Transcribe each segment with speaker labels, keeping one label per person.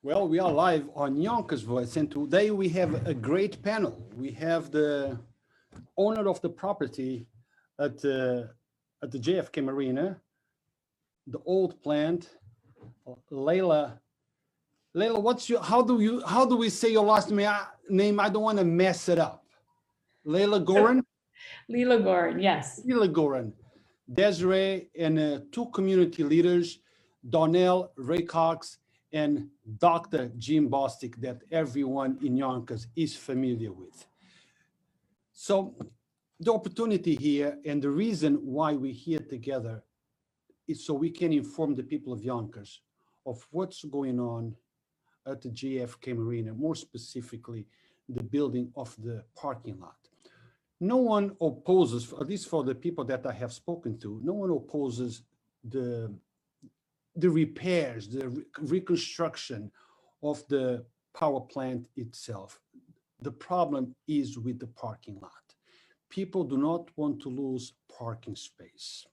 Speaker 1: Well, we are live on Yonkers Voice, and today we have a great panel. We have the owner of the property at the JFK Marina, the old plant, Lela. Lela, how do we say your last name? I don't want to mess it up. Lela Goren?
Speaker 2: Lela Goren, yes.
Speaker 1: Lela Goren. Desiree and two community leaders, Donell, Wilcox, and Dr. Jim Bostic, that everyone in Yonkers is familiar with. So the opportunity here and the reason why we're here together is so we can inform the people of Yonkers of what's going on at the JFK Marina, more specifically, the building of the parking lot. No one opposes, at least for the people that I have spoken to, no one opposes the repairs, the reconstruction of the power plant itself. The problem is with the parking lot. People do not want to lose parking space.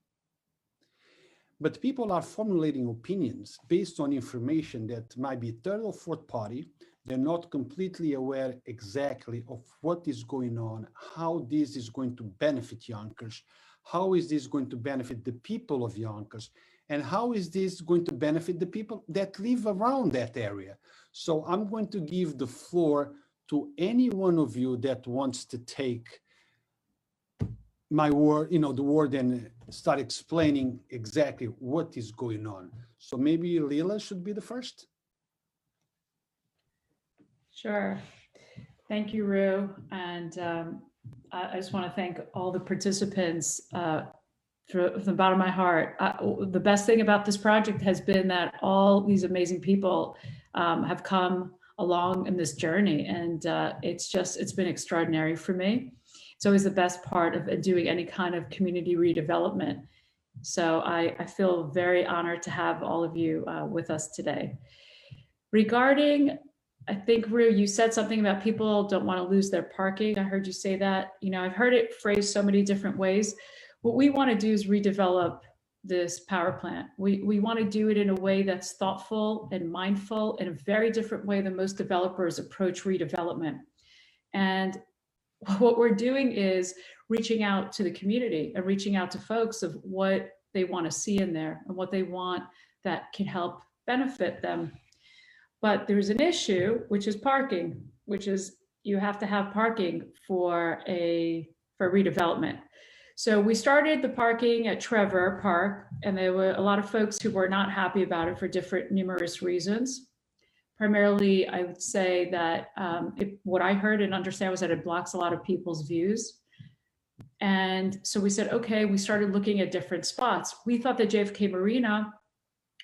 Speaker 1: But people are formulating opinions based on information that might be third or fourth party. They're not completely aware exactly of what is going on, how this is going to benefit Yonkers, how is this going to benefit the people of Yonkers, and how is this going to benefit the people that live around that area. So I'm going to give the floor to any one of you that wants to take my word, the word, and start explaining exactly what is going on. So maybe Lela should be the first.
Speaker 2: Sure. Thank you, Rue. And I just want to thank all the participants from the bottom of my heart. The best thing about this project has been that all these amazing people have come along in this journey, and it's been extraordinary for me. It's always the best part of doing any kind of community redevelopment. So I feel very honored to have all of you with us today. Regarding, I think, Rue, you said something about people don't want to lose their parking. I heard you say that. I've heard it phrased so many different ways. What we want to do is redevelop this power plant. We want to do it in a way that's thoughtful and mindful, in a very different way than most developers approach redevelopment. And what we're doing is reaching out to the community and reaching out to folks of what they want to see in there and what they want that can help benefit them. But there's an issue, which is parking, which is you have to have parking for redevelopment. So we started the parking at Trevor Park, and there were a lot of folks who were not happy about it for numerous reasons. Primarily, I would say that what I heard and understand was that it blocks a lot of people's views. And so we said, okay, we started looking at different spots. We thought that JFK Marina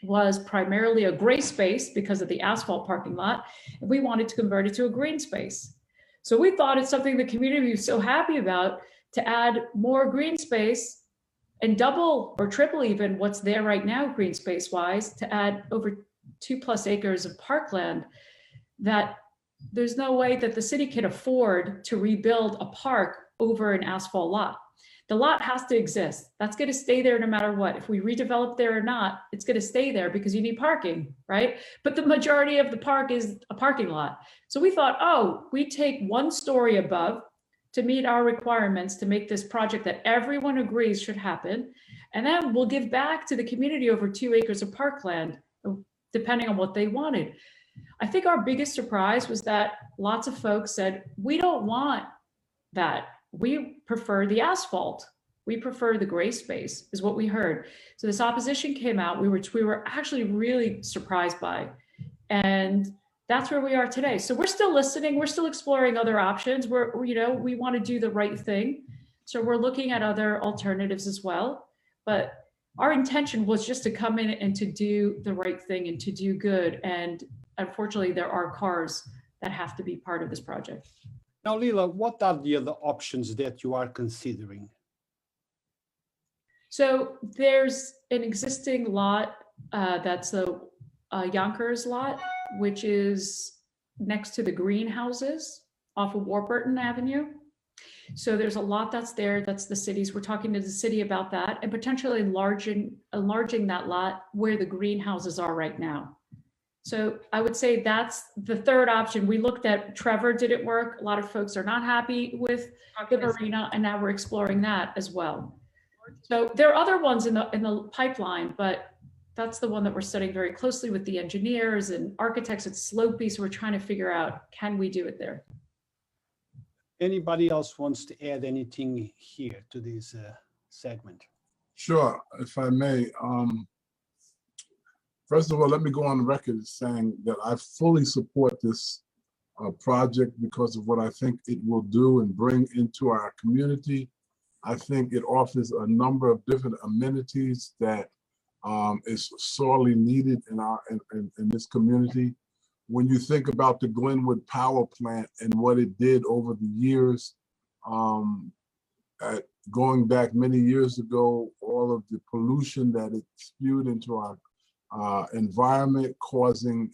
Speaker 2: was primarily a gray space because of the asphalt parking lot, and we wanted to convert it to a green space. So we thought it's something the community was so happy about, to add more green space and double or triple even what's there right now green space wise, to add over 2+ acres of parkland, that there's no way that the city can afford to rebuild a park over an asphalt lot. The lot has to exist. That's going to stay there no matter what. If we redevelop there or not, it's going to stay there because you need parking, right? But the majority of the park is a parking lot. So we thought, we take 1 story above to meet our requirements to make this project that everyone agrees should happen. And then we'll give back to the community over 2 acres of parkland, depending on what they wanted. I think our biggest surprise was that lots of folks said, we don't want that. We prefer the asphalt. We prefer the gray space, is what we heard. So this opposition came out, which we were actually really surprised by. And that's where we are today. So we're still listening. We're still exploring other options. We want to do the right thing. So we're looking at other alternatives as well. But our intention was just to come in and to do the right thing and to do good. And unfortunately, there are cars that have to be part of this project.
Speaker 1: Now, Lela, what are the other options that you are considering?
Speaker 2: So there's an existing lot that's a Yonkers lot, which is next to the greenhouses off of Warburton Avenue. So there's a lot that's there. That's the city's. We're talking to the city about that and potentially enlarging that lot where the greenhouses are right now. So I would say that's the third option. We looked at Trevor, did it work? A lot of folks are not happy with the marina, and now we're exploring that as well. So there are other ones in the pipeline, but that's the one that we're studying very closely with the engineers and architects. It's slopey, so we're trying to figure out, can we do it there?
Speaker 1: Anybody else wants to add anything here to this segment?
Speaker 3: Sure, if I may. First of all, let me go on record as saying that I fully support this project because of what I think it will do and bring into our community. I think it offers a number of different amenities that is sorely needed in this community. When you think about the Glenwood Power Plant and what it did over the years, going back many years ago, all of the pollution that it spewed into our environment, causing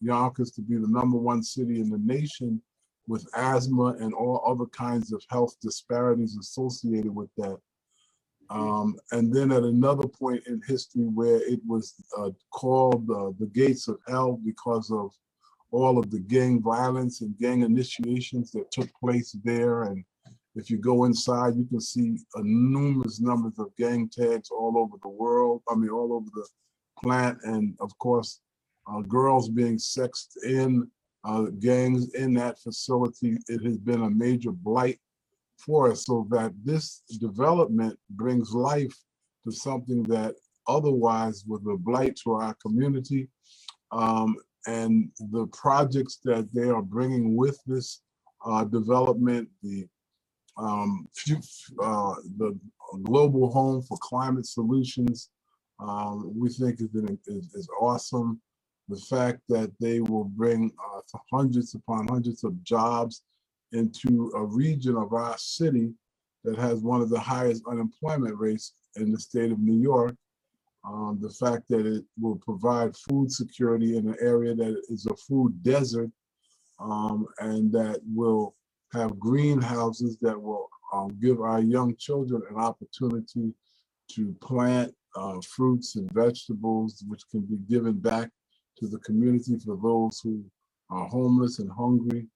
Speaker 3: Yonkers to be the #1 city in the nation with asthma and all other kinds of health disparities associated with that. And then at another point in history where it was called the Gates of Hell because of all of the gang violence and gang initiations that took place there. And if you go inside, you can see numerous numbers of gang tags all over the world, all over the plant, and of course, girls being sexed in gangs in that facility. It has been a major blight for us, so that this development brings life to something that otherwise was a blight to our community. And the projects that they are bringing with this development, the Global Home for Climate Solutions, we think is awesome. The fact that they will bring hundreds upon hundreds of jobs into a region of our city that has one of the highest unemployment rates in the state of New York. The fact that it will provide food security in an area that is a food desert, and that will have greenhouses that will give our young children an opportunity to plant fruits and vegetables, which can be given back to the community for those who are homeless and hungry.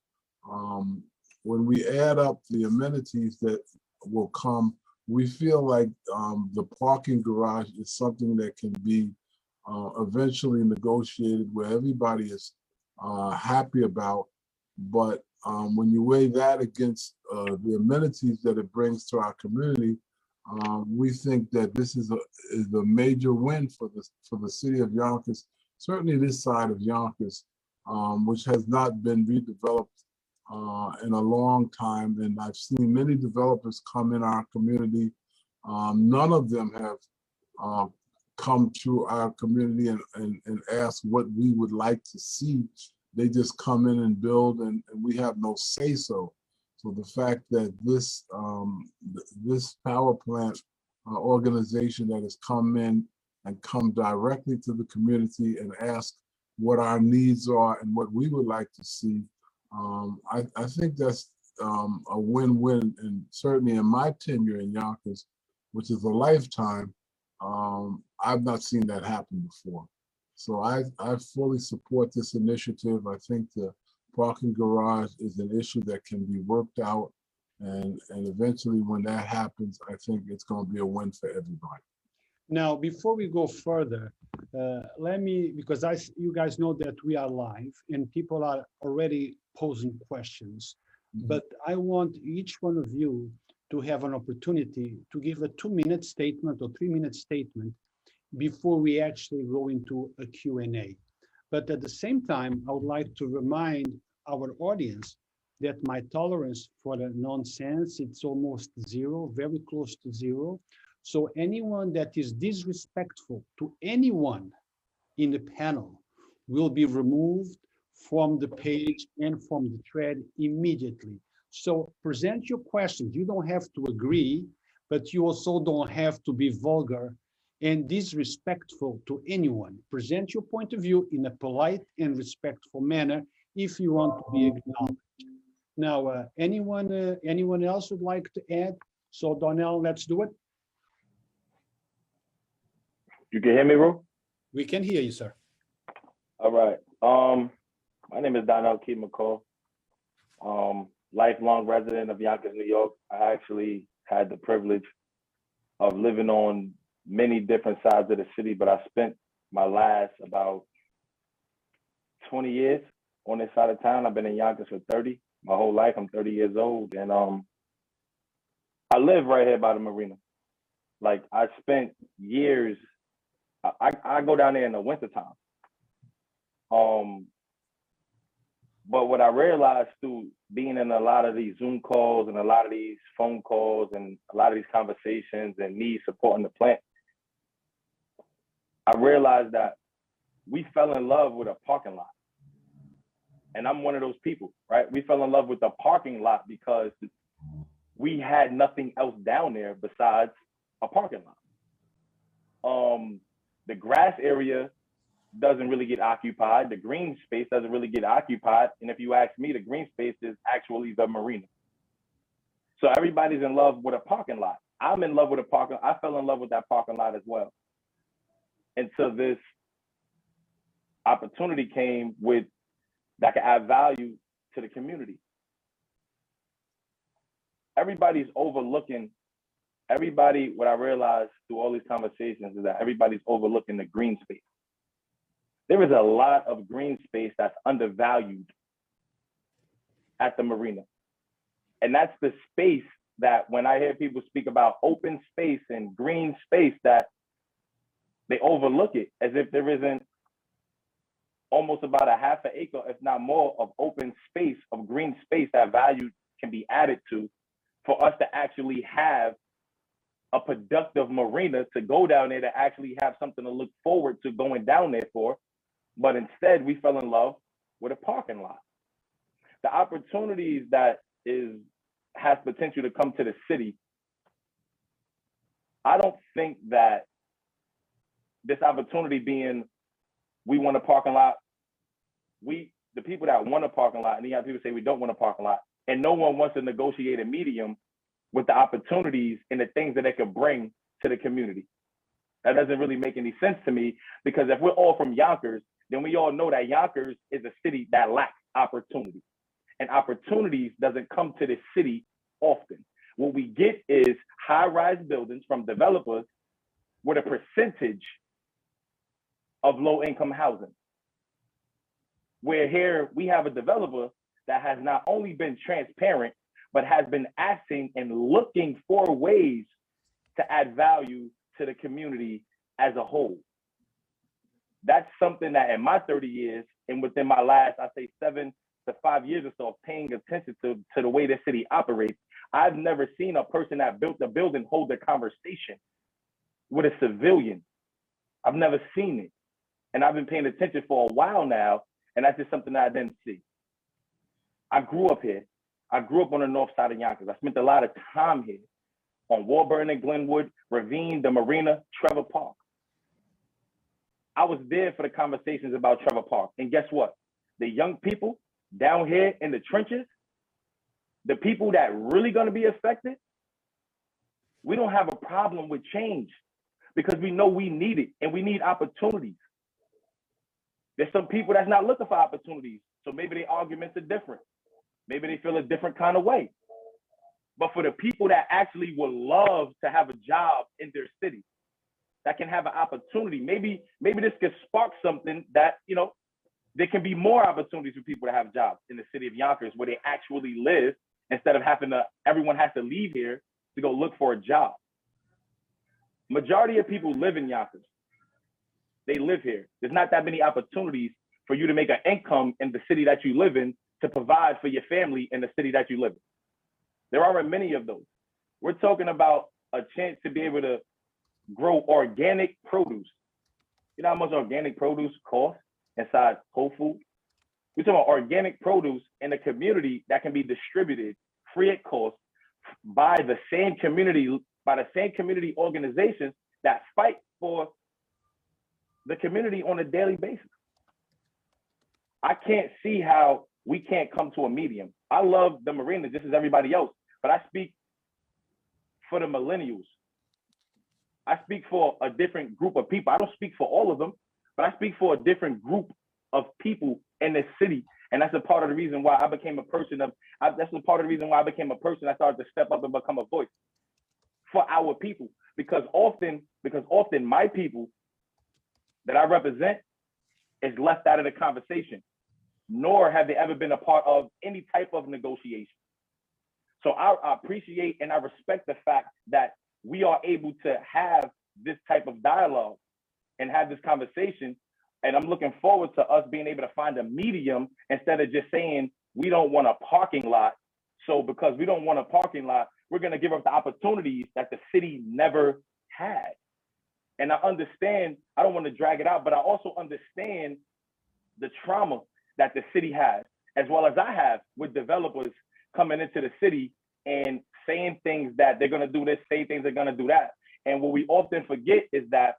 Speaker 3: When we add up the amenities that will come, we feel like the parking garage is something that can be eventually negotiated where everybody is happy about. But when you weigh that against the amenities that it brings to our community, we think that this is a major win for the city of Yonkers, certainly this side of Yonkers, which has not been redeveloped in a long time. And I've seen many developers come in our community. None of them have come to our community and ask what we would like to see. They just come in and build, and we have no say so. So the fact that this power plant organization that has come in and come directly to the community and ask what our needs are and what we would like to see, I think that's a win-win. And certainly in my tenure in Yonkers, which is a lifetime, I've not seen that happen before. So I fully support this initiative. I think the parking garage is an issue that can be worked out. And eventually when that happens, I think it's going to be a win for everybody.
Speaker 1: Now, before we go further, because you guys know that we are live and people are already posing questions, but I want each one of you to have an opportunity to give a 2-minute statement or 3-minute statement before we actually go into a Q&A. But at the same time, I would like to remind our audience that my tolerance for the nonsense, it's almost zero, very close to zero. So anyone that is disrespectful to anyone in the panel will be removed from the page and from the thread immediately. So present your questions. You don't have to agree, but you also don't have to be vulgar and disrespectful to anyone. Present your point of view in a polite and respectful manner if you want to be acknowledged. Now, anyone else would like to add? So Donell, let's do it.
Speaker 4: You can hear me, bro?
Speaker 1: We can hear you, sir.
Speaker 4: All All right. My name is Donell McCall. Lifelong resident of Yonkers, New York. I actually had the privilege of living on many different sides of the city, but I spent my last about 20 years on this side of town. I've been in Yonkers for 30. My whole life, I'm 30 years old. And I live right here by the marina. Like, I spent years, I go down there in the wintertime. But what I realized through being in a lot of these Zoom calls and a lot of these phone calls and a lot of these conversations and me supporting the plant, I realized that we fell in love with a parking lot. And I'm one of those people, right? We fell in love with the parking lot because we had nothing else down there besides a parking lot. The grass area doesn't really get occupied. The green space doesn't really get occupied. And if you ask me, the green space is actually the marina. So everybody's in love with a parking lot. I'm in love with a parking lot. I fell in love with that parking lot as well. And so this opportunity came with that could add value to the community. Everybody's overlooking, what I realized through all these conversations is that everybody's overlooking the green space. There is a lot of green space that's undervalued at the marina. And that's the space that when I hear people speak about open space and green space, that they overlook it as if there isn't almost about a half an acre, if not more, of open space, of green space that value can be added to for us to actually have a productive marina, to go down there, to actually have something to look forward to going down there for. But instead, we fell in love with a parking lot. The opportunities that has potential to come to the city, I don't think that this opportunity being, we want a parking lot, the people that want a parking lot, and you have people say we don't want a parking lot, and no one wants to negotiate a medium with the opportunities and the things that they could bring to the community. That doesn't really make any sense to me, because if we're all from Yonkers, then we all know that Yonkers is a city that lacks opportunity. And opportunities doesn't come to this city often. What we get is high-rise buildings from developers with a percentage of low-income housing. Where here we have a developer that has not only been transparent, but has been asking and looking for ways to add value to the community as a whole. That's something that in my 30 years and within my last, I say 7 to 5 years or so of paying attention to the way the city operates, I've never seen a person that built a building hold a conversation with a civilian. I've never seen it. And I've been paying attention for a while now, and that's just something that I didn't see. I grew up here. I grew up on the north side of Yonkers. I spent a lot of time here on Warburton and Glenwood, Ravine, the Marina, Trevor Park. I was there for the conversations about Trevor Park. And guess what? The young people down here in the trenches, the people that really gonna be affected, we don't have a problem with change because we know we need it and we need opportunities. There's some people that's not looking for opportunities. So maybe their arguments are different. Maybe they feel a different kind of way. But for the people that actually would love to have a job in their city, that can have an opportunity, maybe this could spark something that, there can be more opportunities for people to have jobs in the city of Yonkers where they actually live, instead of everyone has to leave here to go look for a job. Majority of people live in Yonkers. They live here. There's not that many opportunities for you to make an income in the city that you live in to provide for your family in the city that you live in. There aren't many of those. We're talking about a chance to be able to grow organic produce. You know how much organic produce costs inside Whole Foods? We're talking about organic produce in a community that can be distributed free at cost by the same community organizations that fight for the community on a daily basis. I can't see how we can't come to a medium. I love the marina just as everybody else, but I speak for the millennials. I speak for a different group of people. I don't speak for all of them, but I speak for a different group of people in this city. And that's a part of the reason why I became a person of, that's a part of the reason why I became a person that started to step up and become a voice for our people. Because often my people that I represent is left out of the conversation, nor have they ever been a part of any type of negotiation. So I appreciate and I respect the fact that we are able to have this type of dialogue and have this conversation. And I'm looking forward to us being able to find a medium instead of just saying we don't want a parking lot. So because we don't want a parking lot, we're going to give up the opportunities that the city never had. And I understand, I don't want to drag it out, but I also understand the trauma that the city has, as well as I have with developers coming into the city and saying things that they're going to do this, say things they're going to do that. And what we often forget is that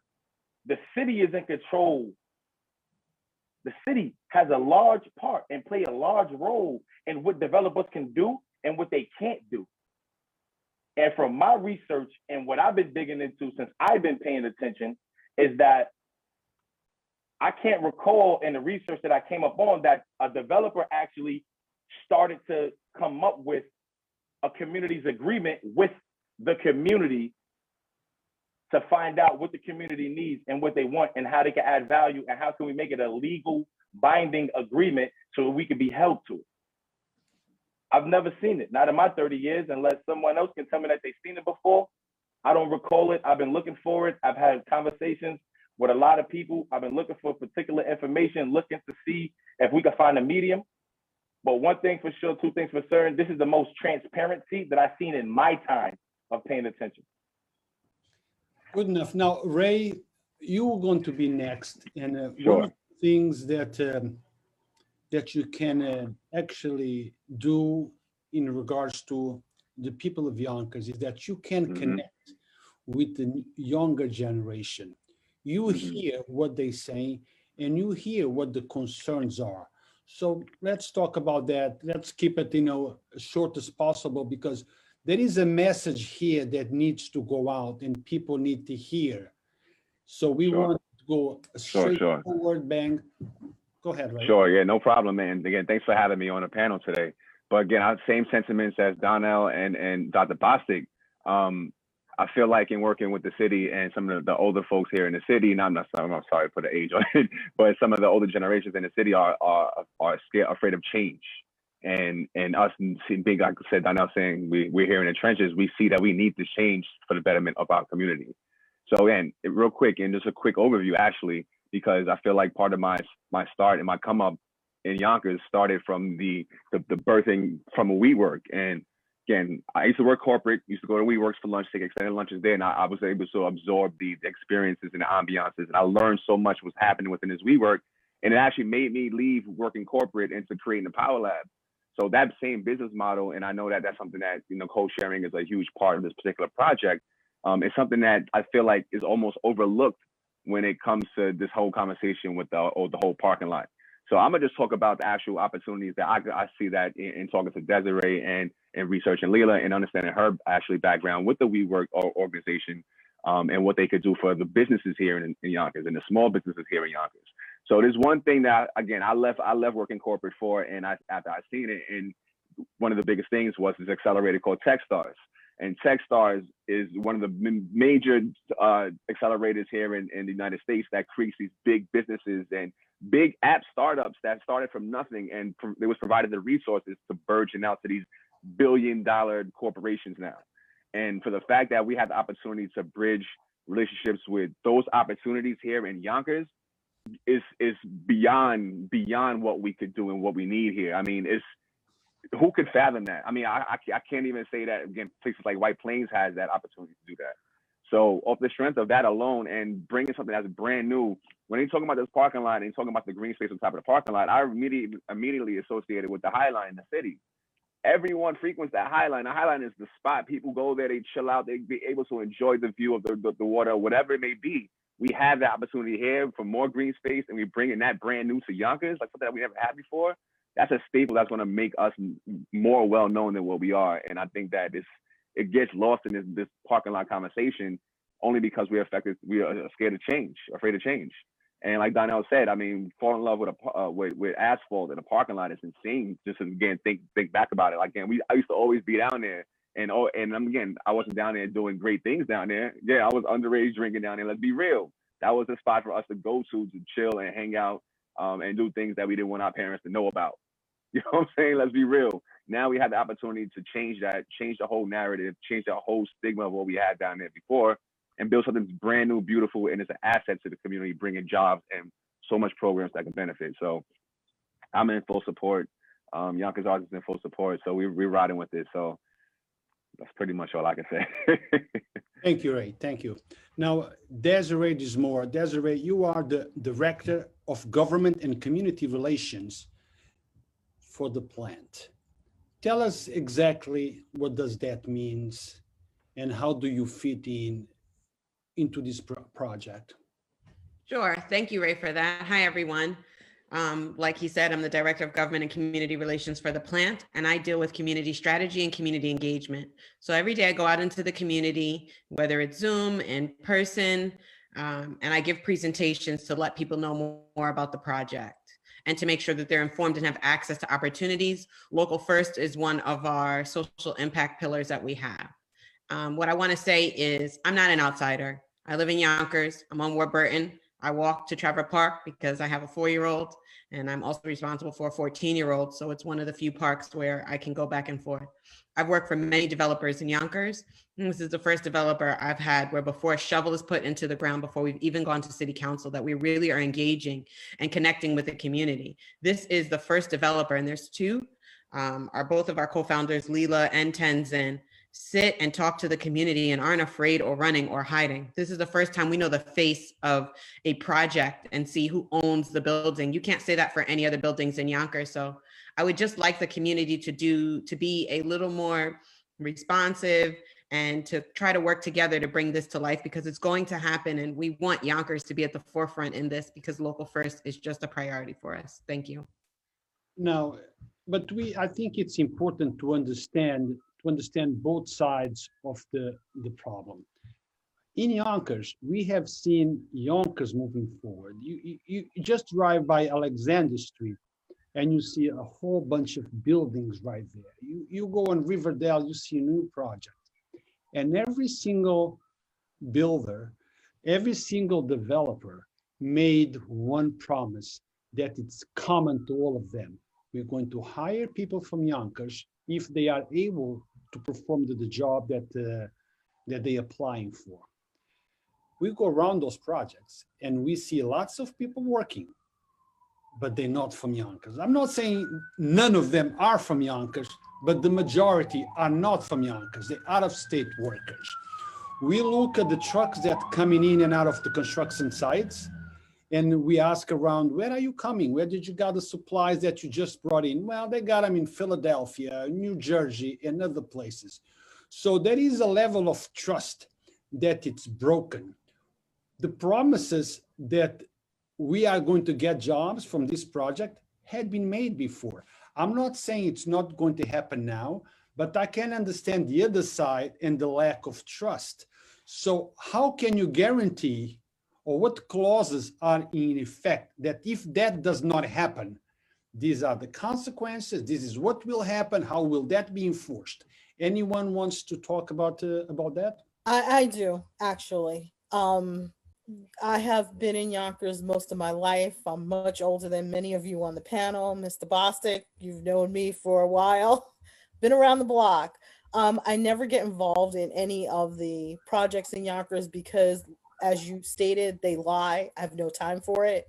Speaker 4: the city is in control. The city has a large part and play a large role in what developers can do and what they can't do. And from my research and what I've been digging into since I've been paying attention is that I can't recall in the research that I came up on that a developer actually started to come up with a community's agreement with the community to find out what the community needs and what they want and how they can add value and how can we make it a legal binding agreement so we can be held to it. I've never seen it, not in my 30 years, unless someone else can tell me that they've seen it before. I don't recall it. I've been looking for it. I've had conversations with a lot of people. I've been looking for particular information, looking to see if we can find a medium. But one thing for sure, two things for certain, this is the most transparency that I've seen in my time of paying attention.
Speaker 1: Good enough. Now, Ray, you're going to be next. And
Speaker 4: Sure.
Speaker 1: one of the things that that you can actually do in regards to the people of Yonkers is that you can connect with the younger generation. You hear what they say and you hear what the concerns are. So let's talk about that. Let's keep it, as short as possible, because there is a message here that needs to go out and people need to hear. So we want to go straight forward, bang. Go ahead, Ray.
Speaker 5: Sure, yeah, no problem, man. Again, thanks for having me on the panel today. But again, same sentiments as Donell and Dr. Bostic. I feel like in working with the city and some of the older folks here in the city, and I'm sorry to put an age on it, but some of the older generations in the city are scared, afraid of change. And us being, like I said, Donell saying we're here in the trenches, we see that we need to change for the betterment of our community. So again, real quick, and just a quick overview actually, because I feel like part of my start and my come up in Yonkers started from the birthing from a WeWork. And again, I used to work corporate, used to go to WeWorks for lunch, take extended lunches there, and I was able to absorb the experiences and the ambiances. And I learned so much was happening within this WeWork, and it actually made me leave working corporate into creating the Power Lab. So that same business model, and I know that that's something that, co-sharing is a huge part of this particular project. It's something that I feel like is almost overlooked when it comes to this whole conversation with the whole parking lot. So I'm gonna just talk about the actual opportunities that I see that in talking to Desiree and researching Lela and understanding her actually background with the WeWork organization and what they could do for the businesses here in Yonkers and the small businesses here in Yonkers. So there's one thing that, again, I left working corporate for, and after I seen it, and one of the biggest things was this accelerator called Techstars. And Techstars is one of the major accelerators here in the United States that creates these big businesses and big app startups that started from nothing, and they was provided the resources to burgeon out to these billion-dollar corporations now. And for the fact that we have the opportunity to bridge relationships with those opportunities here in Yonkers is beyond what we could do and what we need here. I mean, who could fathom that? I mean, I can't even say that, again, places like White Plains has that opportunity to do that. So off the strength of that alone and bringing something that's brand new, when you're talking about this parking lot and you're talking about the green space on top of the parking lot, I immediately associated with the High Line in the city. Everyone frequents that High Line. The High Line is the spot. People go there, they chill out, they be able to enjoy the view of the water, whatever it may be. We have that opportunity here for more green space, and we bring in that brand new to Yonkers, like something that we never had before. That's a staple that's going to make us more well-known than what we are. And I think that it gets lost in this parking lot conversation only because we are scared of change, afraid of change. And like Donell said, I mean, fall in love with asphalt in a parking lot is insane. Just again, think back about it. Like, again, I used to always be down there, and again, I wasn't down there doing great things down there. Yeah, I was underage drinking down there. Let's be real. That was a spot for us to go to chill and hang out, and do things that we didn't want our parents to know about. You know what I'm saying? Let's be real. Now we have the opportunity to change that, change the whole narrative, change the whole stigma of what we had down there before, and build something brand new, beautiful, and it's an asset to the community, bringing jobs and so much programs that can benefit. So I'm in full support. Yonkers Arts is in full support. So we're riding with this. So that's pretty much all I can say.
Speaker 1: Thank you, Ray. Thank you. Now, Desiree Dismore. Desiree, you are the Director of Government and Community Relations for the plant. Tell us exactly what does that mean and how do you fit into this project?
Speaker 6: Sure. Thank you, Ray, for that. Hi, everyone. Like he said, I'm the Director of Government and Community Relations for the plant, and I deal with community strategy and community engagement. So every day I go out into the community, whether it's Zoom, in person, and I give presentations to let people know more about the project and to make sure that they're informed and have access to opportunities. Local First is one of our social impact pillars that we have. What I want to say is I'm not an outsider. I live in Yonkers. I'm on Warburton. I walk to Trevor Park because I have a 4-year-old, and I'm also responsible for a 14-year-old. So it's one of the few parks where I can go back and forth. I've worked for many developers in Yonkers. And this is the first developer I've had where before a shovel is put into the ground, before we've even gone to city council, that we really are engaging and connecting with the community. This is the first developer, and there's two, are both of our co-founders, Lela and Tenzin, sit and talk to the community and aren't afraid or running or hiding. This is the first time we know the face of a project and see who owns the building. You can't say that for any other buildings in Yonkers. So I would just like the community to be a little more responsive and to try to work together to bring this to life, because it's going to happen. And we want Yonkers to be at the forefront in this, because local first is just a priority for us. Thank you.
Speaker 1: No, but I think it's important to understand both sides of the problem. In Yonkers, we have seen Yonkers moving forward. You just drive by Alexander Street and you see a whole bunch of buildings right there. You go on Riverdale, you see a new project. And every single builder, every single developer made one promise that it's common to all of them. We're going to hire people from Yonkers if they are able to perform the job that they're applying for. We go around those projects and we see lots of people working, but they're not from Yonkers. I'm not saying none of them are from Yonkers, but the majority are not from Yonkers. They're out-of-state workers. We look at the trucks that are coming in and out of the construction sites, and we ask around, where are you coming? Where did you get the supplies that you just brought in? Well, they got them in Philadelphia, New Jersey, and other places. So there is a level of trust that it's broken. The promises that we are going to get jobs from this project had been made before. I'm not saying it's not going to happen now, but I can understand the other side and the lack of trust. So how can you guarantee, or what clauses are in effect, that if that does not happen, these are the consequences, this is what will happen, how will that be enforced? Anyone wants to talk about that?
Speaker 7: I do, actually. I have been in Yonkers most of my life. I'm much older than many of you on the panel. Mr. Bostic, you've known me for a while, been around the block. I never get involved in any of the projects in Yonkers because, as you stated, they lie. I have no time for it.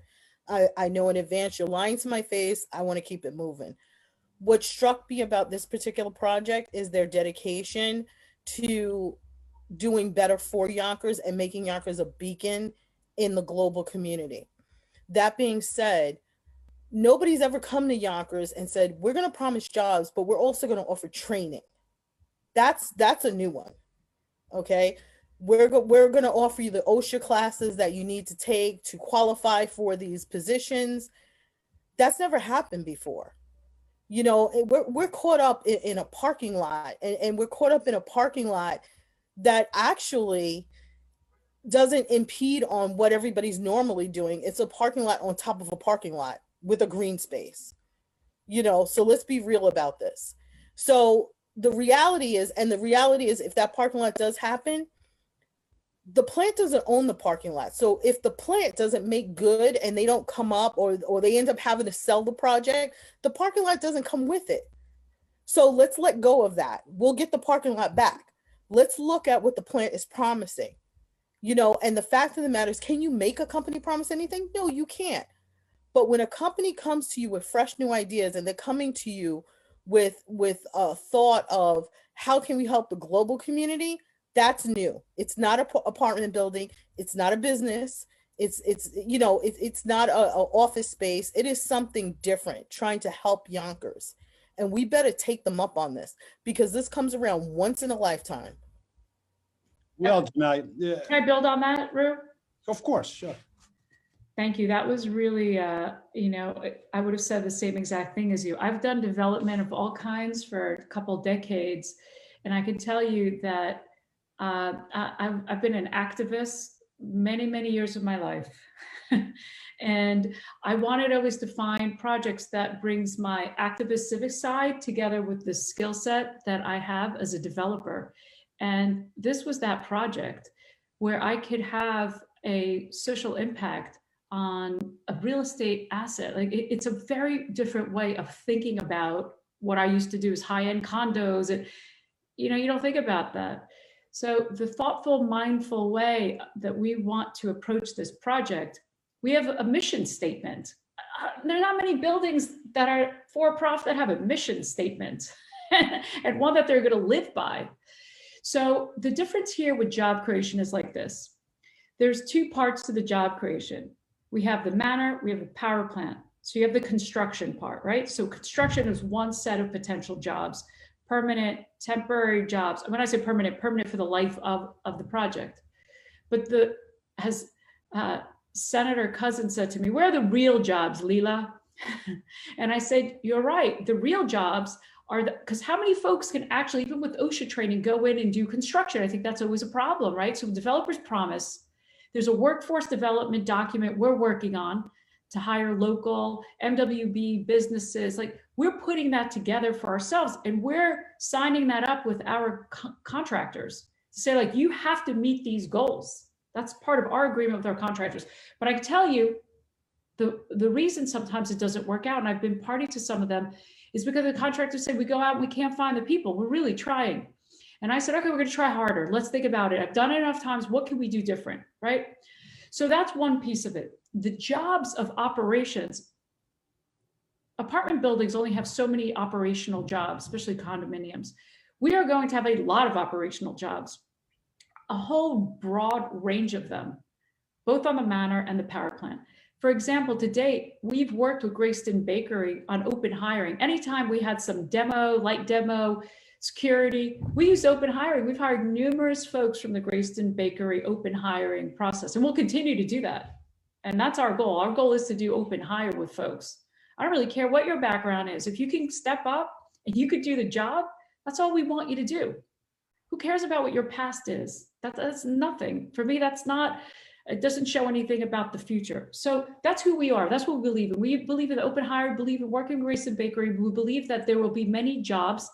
Speaker 7: I know in advance you're lying to my face. I want to keep it moving. What struck me about this particular project is their dedication to doing better for Yonkers and making Yonkers a beacon in the global community. That being said, nobody's ever come to Yonkers and said, we're going to promise jobs, but we're also going to offer training. That's a new one. Okay. We're going to offer you the OSHA classes that you need to take to qualify for these positions. That's never happened before. You know, we're caught up in a parking lot, and we're caught up in a parking lot that actually doesn't impede on what everybody's normally doing. It's a parking lot on top of a parking lot with a green space, you know, so let's be real about this. So the reality is if that parking lot does happen, the plant doesn't own the parking lot. So if the plant doesn't make good and they don't come up, or they end up having to sell the project, the parking lot doesn't come with it. So let's let go of that. We'll get the parking lot back. Let's look at what the plant is promising, you know, and the fact of the matter is, can you make a company promise anything? No, you can't. But when a company comes to you with fresh new ideas, and they're coming to you with a thought of how can we help the global community, that's new. It's not an apartment building. It's not a business. It's you know, it's not a office space. It is something different, trying to help Yonkers. And we better take them up on this, because this comes around once in a lifetime.
Speaker 1: Well, tonight,
Speaker 2: Can I build on that, Rue?
Speaker 1: of course, sure.
Speaker 2: Thank you. That was really, you know, I would have said the same exact thing as you. I've done development of all kinds for a couple decades, and I can tell you that I've been an activist many years of my life. And I wanted always to find projects that brings my activist civic side together with the skill set that I have as a developer. And this was that project where I could have a social impact on a real estate asset. Like it's a very different way of thinking about what I used to do, is high-end condos, and you know, you don't think about that. So the thoughtful, mindful way that we want to approach this project, we have a mission statement. There are not many buildings that are for-profit that have a mission statement and one that they're going to live by. So the difference here with job creation is like this. There's two parts to the job creation. We have the manor, we have the power plant. So you have the construction part, right? So construction is one set of potential jobs, permanent, temporary jobs. And when I say permanent, permanent for the life of the project. But as Senator Cousin said to me, where are the real jobs, Lela? And I said, you're right. The real jobs are because how many folks can actually, even with OSHA training, go in and do construction? I think that's always a problem, right? So developers promise. There's a workforce development document we're working on to hire local MWB businesses. Like we're putting that together for ourselves, and we're signing that up with our contractors to say, like, you have to meet these goals. That's part of our agreement with our contractors. But I can tell you, the reason sometimes it doesn't work out, and I've been party to some of them, is because the contractors say, we go out and we can't find the people. We're really trying. And I said, okay, we're going to try harder. Let's think about it. I've done it enough times. What can we do different, right? So that's one piece of it. The jobs of operations. Apartment buildings only have so many operational jobs, especially condominiums. We are going to have a lot of operational jobs, a whole broad range of them, both on the manor and the power plant. For example, to date, we've worked with Greyston Bakery on open hiring. Anytime we had some demo, light demo, security, we use open hiring. We've hired numerous folks from the Greyston Bakery open hiring process, and we'll continue to do that. And that's our goal. Our goal is to do open hire with folks. I don't really care what your background is. If you can step up and you could do the job, that's all we want you to do. Who cares about what your past is? That's nothing. For me, that's not, it doesn't show anything about the future. So that's who we are. That's what we believe in. We believe in open hire, we believe in working in Greyston Bakery. We believe that there will be many jobs,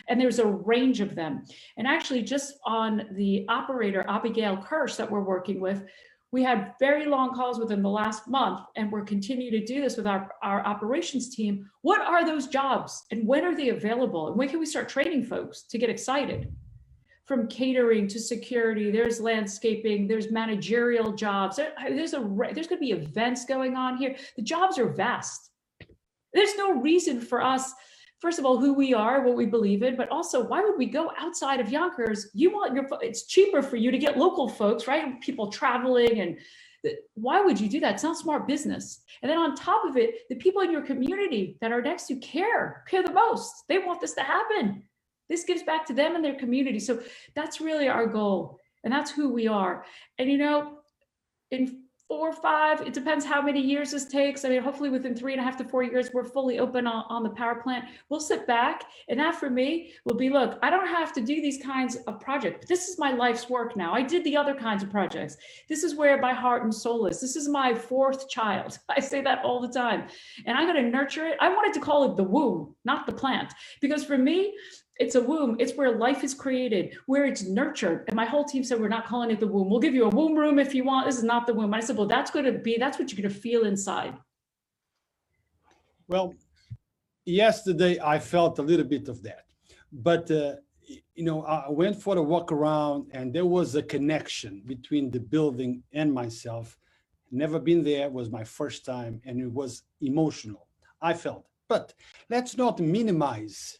Speaker 2: and there's a range of them. And actually, just on the operator, Abigail Kirsch, that we're working with, we had very long calls within the last month, and we're continuing to do this with our operations team. What are those jobs, and when are they available? And when can we start training folks to get excited? From catering to security, there's landscaping, there's managerial jobs. There's going to be events going on here. The jobs are vast. There's no reason for us, first of all, who we are, what we believe in, but also why would we go outside of Yonkers? It's cheaper for you to get local folks, right? People traveling, and why would you do that? It's not smart business. And then on top of it, the people in your community that are next to care the most. They want this to happen. This gives back to them and their community. So that's really our goal. And that's who we are. And, you know, in 4 or 5. It depends how many years this takes. I mean, hopefully within 3.5 to 4 years, we're fully open on the power plant. We'll sit back, and that for me will be, look, I don't have to do these kinds of projects. This is my life's work now. I did the other kinds of projects. This is where my heart and soul is. This is my 4th child. I say that all the time. And I'm going to nurture it. I wanted to call it the womb, not the plant, because for me, it's a womb. It's where life is created, where it's nurtured. And my whole team said, we're not calling it the womb. We'll give you a womb room if you want. This is not the womb. I said, well, that's what you're going to feel inside.
Speaker 1: Well, yesterday I felt a little bit of that, but I went for a walk around and there was a connection between the building and myself. Never been there, was my first time, and it was emotional. I felt, but let's not minimize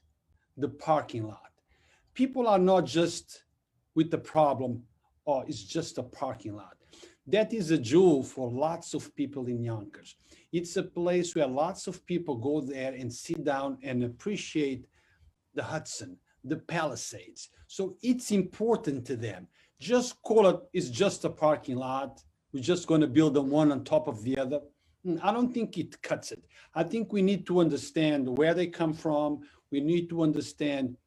Speaker 1: the parking lot. People are not just with the problem, or it's just a parking lot. That is a jewel for lots of people in Yonkers. It's a place where lots of people go there and sit down and appreciate the Hudson, the Palisades. So it's important to them. Just call it, it's just a parking lot. We're just going to build them one on top of the other. I don't think it cuts it. I think we need to understand where they come from. We need to understand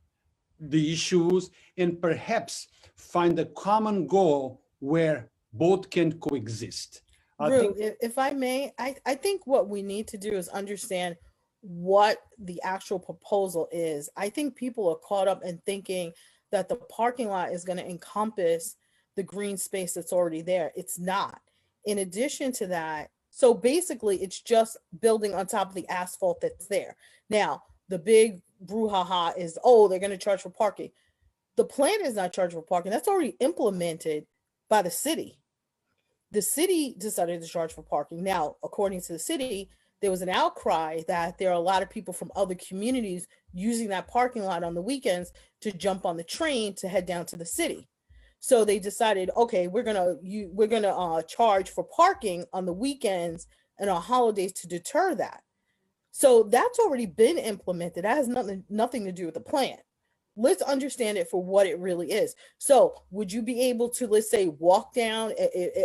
Speaker 1: the issues and perhaps find a common goal where both can coexist.
Speaker 7: If I may, I think what we need to do is understand what the actual proposal is. I think people are caught up in thinking that the parking lot is going to encompass the green space that's already there. It's not. In addition to that, so basically it's just building on top of the asphalt that's there. Now, the big brouhaha is, oh, they're going to charge for parking. The plan is not charging for parking. That's already implemented by the city. The city decided to charge for parking. Now, according to the city, there was an outcry that there are a lot of people from other communities using that parking lot on the weekends to jump on the train to head down to the city. So they decided, okay, we're gonna charge for parking on the weekends and on holidays to deter that. So that's already been implemented. That has nothing to do with the plan. Let's understand it for what it really is. So would you be able to, let's say, walk down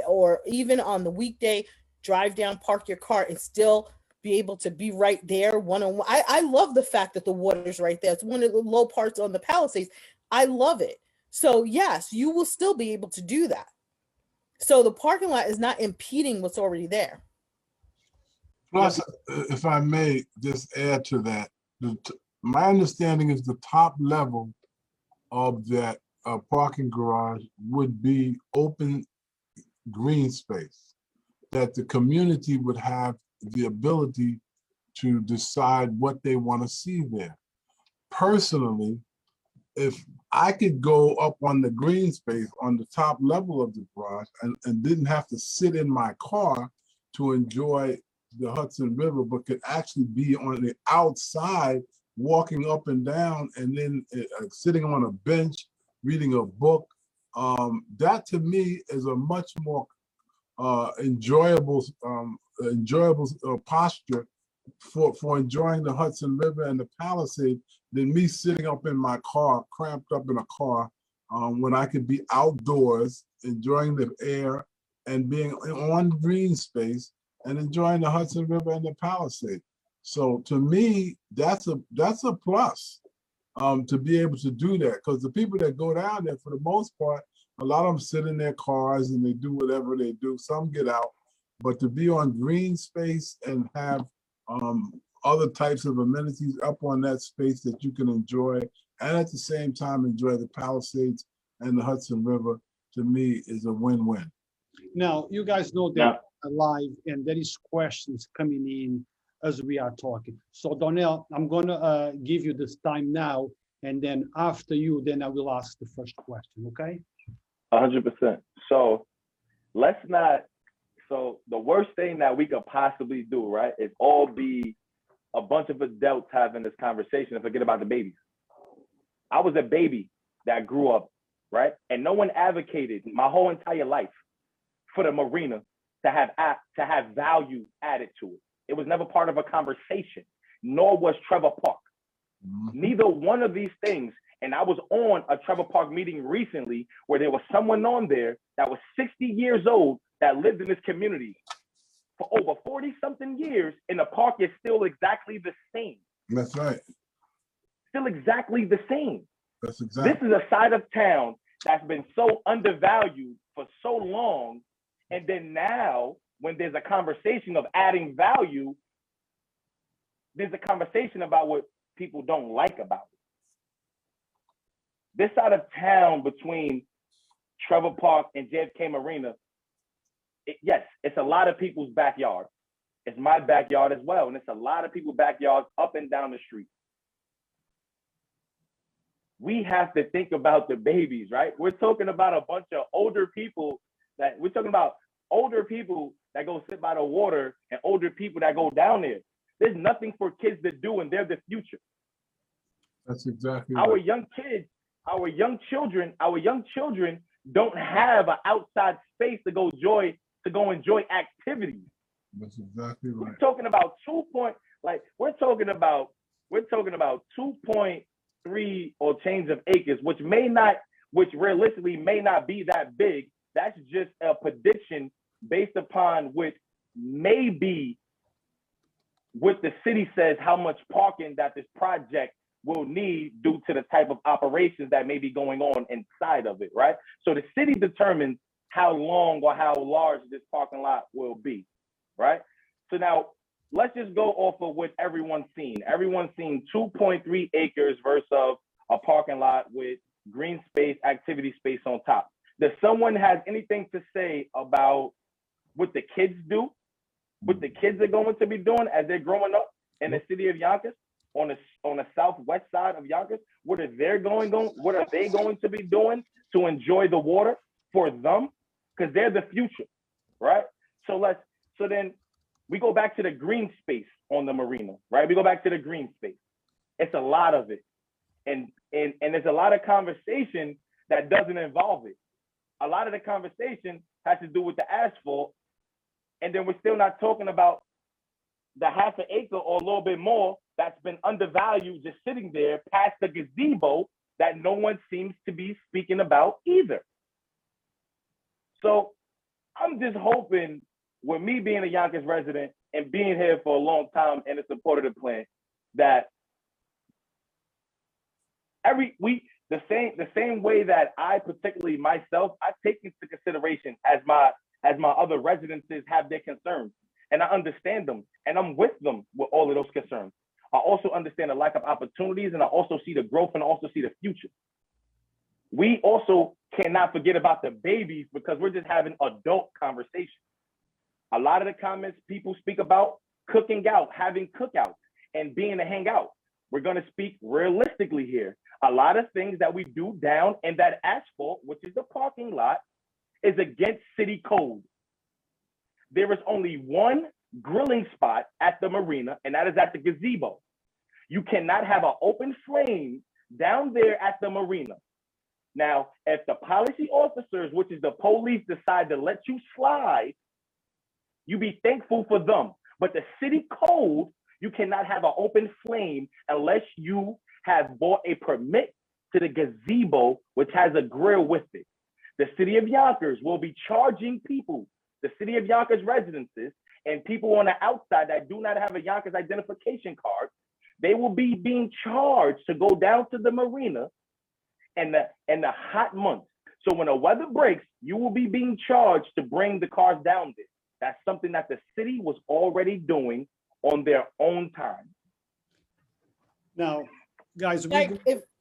Speaker 7: or even on the weekday, drive down, park your car and still be able to be right there one-on-one? I love the fact that the water's right there. It's one of the low parts on the Palisades. I love it. So yes, you will still be able to do that. So the parking lot is not impeding what's already there.
Speaker 3: Plus, if I may just add to that, my understanding is the top level of that parking garage would be open green space, that the community would have the ability to decide what they want to see there. Personally, if I could go up on the green space on the top level of the garage and didn't have to sit in my car to enjoy the Hudson River, but could actually be on the outside, walking up and down, and then sitting on a bench, reading a book, that to me is a much more enjoyable posture for enjoying the Hudson River and the Palisades than me sitting up in my car, cramped up in a car, when I could be outdoors, enjoying the air and being on green space and enjoying the Hudson River and the Palisades. So to me, that's a plus, to be able to do that, because the people that go down there, for the most part, a lot of them sit in their cars and they do whatever they do. Some get out, but to be on green space and have other types of amenities up on that space that you can enjoy, and at the same time enjoy the Palisades and the Hudson River, to me is a win-win.
Speaker 1: Now, you guys know that live and there is questions coming in as we are talking. So Donell, I'm gonna give you this time now, and then after you, then I will ask the first question, okay?
Speaker 4: 100%. So let's not, so the worst thing that we could possibly do, right, is all be a bunch of adults having this conversation and forget about the babies. I was a baby that grew up, right? And no one advocated my whole entire life for the marina to have value added to it. It was never part of a conversation, nor was Trevor Park. Neither one of these things. And I was on a Trevor Park meeting recently where there was someone on there that was 60 years old that lived in this community for over 40 something years, and the park is still exactly the same.
Speaker 3: That's right.
Speaker 4: Still exactly the same.
Speaker 3: That's exactly.
Speaker 4: This is a side of town that's been so undervalued for so long. And then now, when there's a conversation of adding value, there's a conversation about what people don't like about it. This side of town between Trevor Park and JFK Marina, yes, it's a lot of people's backyard. It's my backyard as well. And it's a lot of people's backyards up and down the street. We have to think about the babies, right? We're talking about a bunch of older people that go sit by the water and older people that go down there. There's nothing for kids to do, and they're the future.
Speaker 3: That's exactly
Speaker 4: our
Speaker 3: right.
Speaker 4: young kids, our young children don't have an outside space to go enjoy activities.
Speaker 3: That's exactly right.
Speaker 4: We're talking about 2.3 or change of acres, which realistically may not be that big. That's just a prediction based upon which may be what the city says how much parking that this project will need due to the type of operations that may be going on inside of it, right? So the city determines how long or how large this parking lot will be, right? So now let's just go off of what everyone's seen. Everyone's seen 2.3 acres versus a parking lot with green space, activity space on top. Does someone have anything to say about what the kids do, what the kids are going to be doing as they're growing up in the city of Yonkers, on the southwest side of Yonkers? What are they going to be doing to enjoy the water for them? Because they're the future, right? So then we go back to the green space on the marina, right? We go back to the green space. It's a lot of it. And there's a lot of conversation that doesn't involve it. A lot of the conversation has to do with the asphalt. And then we're still not talking about the half an acre or a little bit more that's been undervalued, just sitting there past the gazebo that no one seems to be speaking about either. So I'm just hoping, with me being a Yonkers resident and being here for a long time and a supporter of the plan, that the same way that I, particularly myself, I take into consideration as my other residences have their concerns, and I understand them, and I'm with them with all of those concerns. I also understand the lack of opportunities, and I also see the growth, and I also see the future. We also cannot forget about the babies, because we're just having adult conversations. A lot of the comments people speak about cooking out, having cookouts, and being to hang out. We're going to speak realistically here. A lot of things that we do down in that asphalt, which is the parking lot, is against city code. There is only one grilling spot at the marina, and that is at the gazebo. You cannot have an open flame down there at the marina. Now, if the policy officers, which is the police, decide to let you slide, you be thankful for them. But the city code, you cannot have an open flame unless you have bought a permit to the gazebo, which has a grill with it. The city of Yonkers will be charging people, the city of Yonkers residences, and people on the outside that do not have a Yonkers identification card, they will be being charged to go down to the marina in the hot months. So when the weather breaks, you will be being charged to bring the cars down there. That's something that the city was already doing on their own time.
Speaker 1: Now, guys,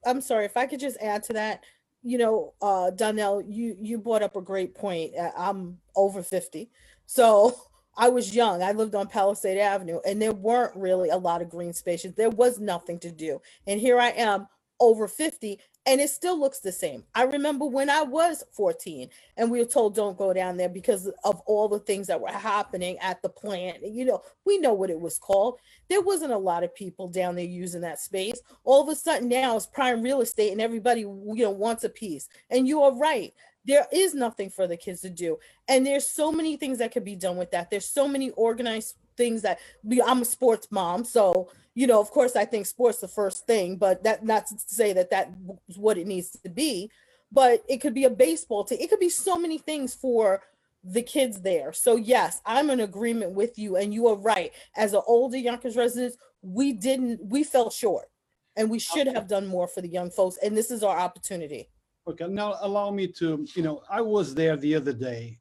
Speaker 7: I'm sorry, if I could just add to that, Donell, you brought up a great point. I'm over 50. So I was young. I lived on Palisade Avenue, and there weren't really a lot of green spaces. There was nothing to do. And here I am over 50, and it still looks the same. I remember when I was 14 and we were told don't go down there because of all the things that were happening at the plant. We know what it was called. There wasn't a lot of people down there using that space. All of a sudden now it's prime real estate and everybody, wants a piece. And you are right. There is nothing for the kids to do. And there's so many things that could be done with that. There's so many organized things I'm a sports mom. So, of course I think sports the first thing, but that not to say that's what it needs to be, but it could be a baseball team. It could be so many things for the kids there. So yes, I'm in agreement with you, and you are right. As an older Yonkers residents, we fell short, and we should have done more for the young folks, and this is our opportunity.
Speaker 1: Okay, now allow me to, I was there the other day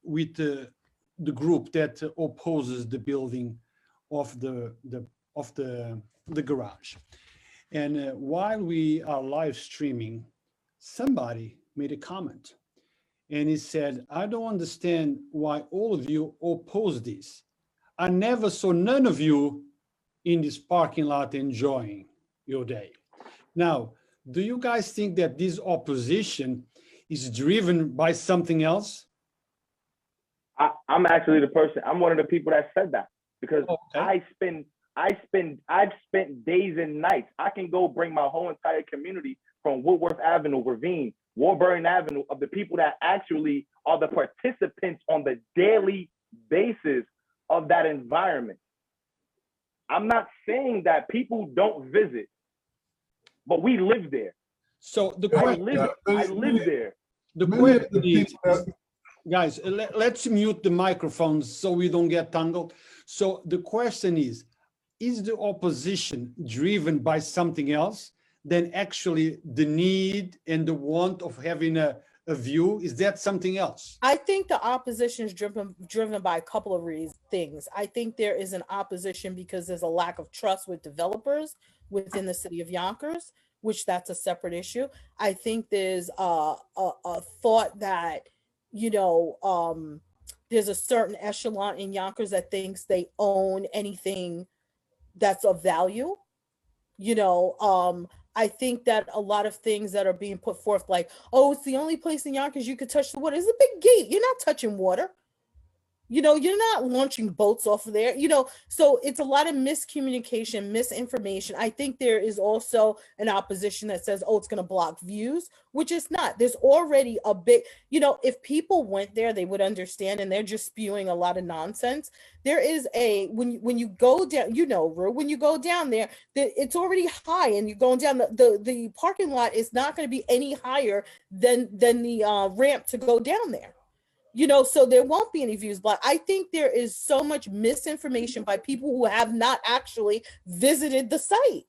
Speaker 1: with the group that opposes the building of the garage. And while we are live streaming, somebody made a comment, and he said, "I don't understand why all of you oppose this. I never saw none of you in this parking lot enjoying your day." Now, do you guys think that this opposition is driven by something else?
Speaker 4: I'm actually I'm one of the people that said that, because
Speaker 1: Okay.
Speaker 4: I've spent days and nights. I can go bring my whole entire community from Woodworth Avenue, Ravine, Warburton Avenue, of the people that actually are the participants on the daily basis of that environment. I'm not saying that people don't visit, but we live there.
Speaker 1: So the
Speaker 4: I
Speaker 1: question,
Speaker 4: live there.
Speaker 1: the question is, guys, let's mute the microphones so we don't get tangled. So the question is the opposition driven by something else than actually the need and the want of having a view? Is that something else?
Speaker 7: I think the opposition is driven by a couple of things. I think there is an opposition because there's a lack of trust with developers within the city of Yonkers, which that's a separate issue. I think there's a thought that, there's a certain echelon in Yonkers that thinks they own anything that's of value. I think that a lot of things that are being put forth, like, oh, it's the only place in Yonkers you could touch the water. It's a big gate. You're not touching water. You're not launching boats off of there, so it's a lot of miscommunication, misinformation. I think there is also an opposition that says, oh, it's going to block views, which is not. There's already a big, if people went there, they would understand, and they're just spewing a lot of nonsense. There is when you go down, Rue, when you go down there, it's already high, and you're going down, the parking lot is not going to be any higher than the ramp to go down there. So there won't be any views blocked. I think there is so much misinformation by people who have not actually visited the site.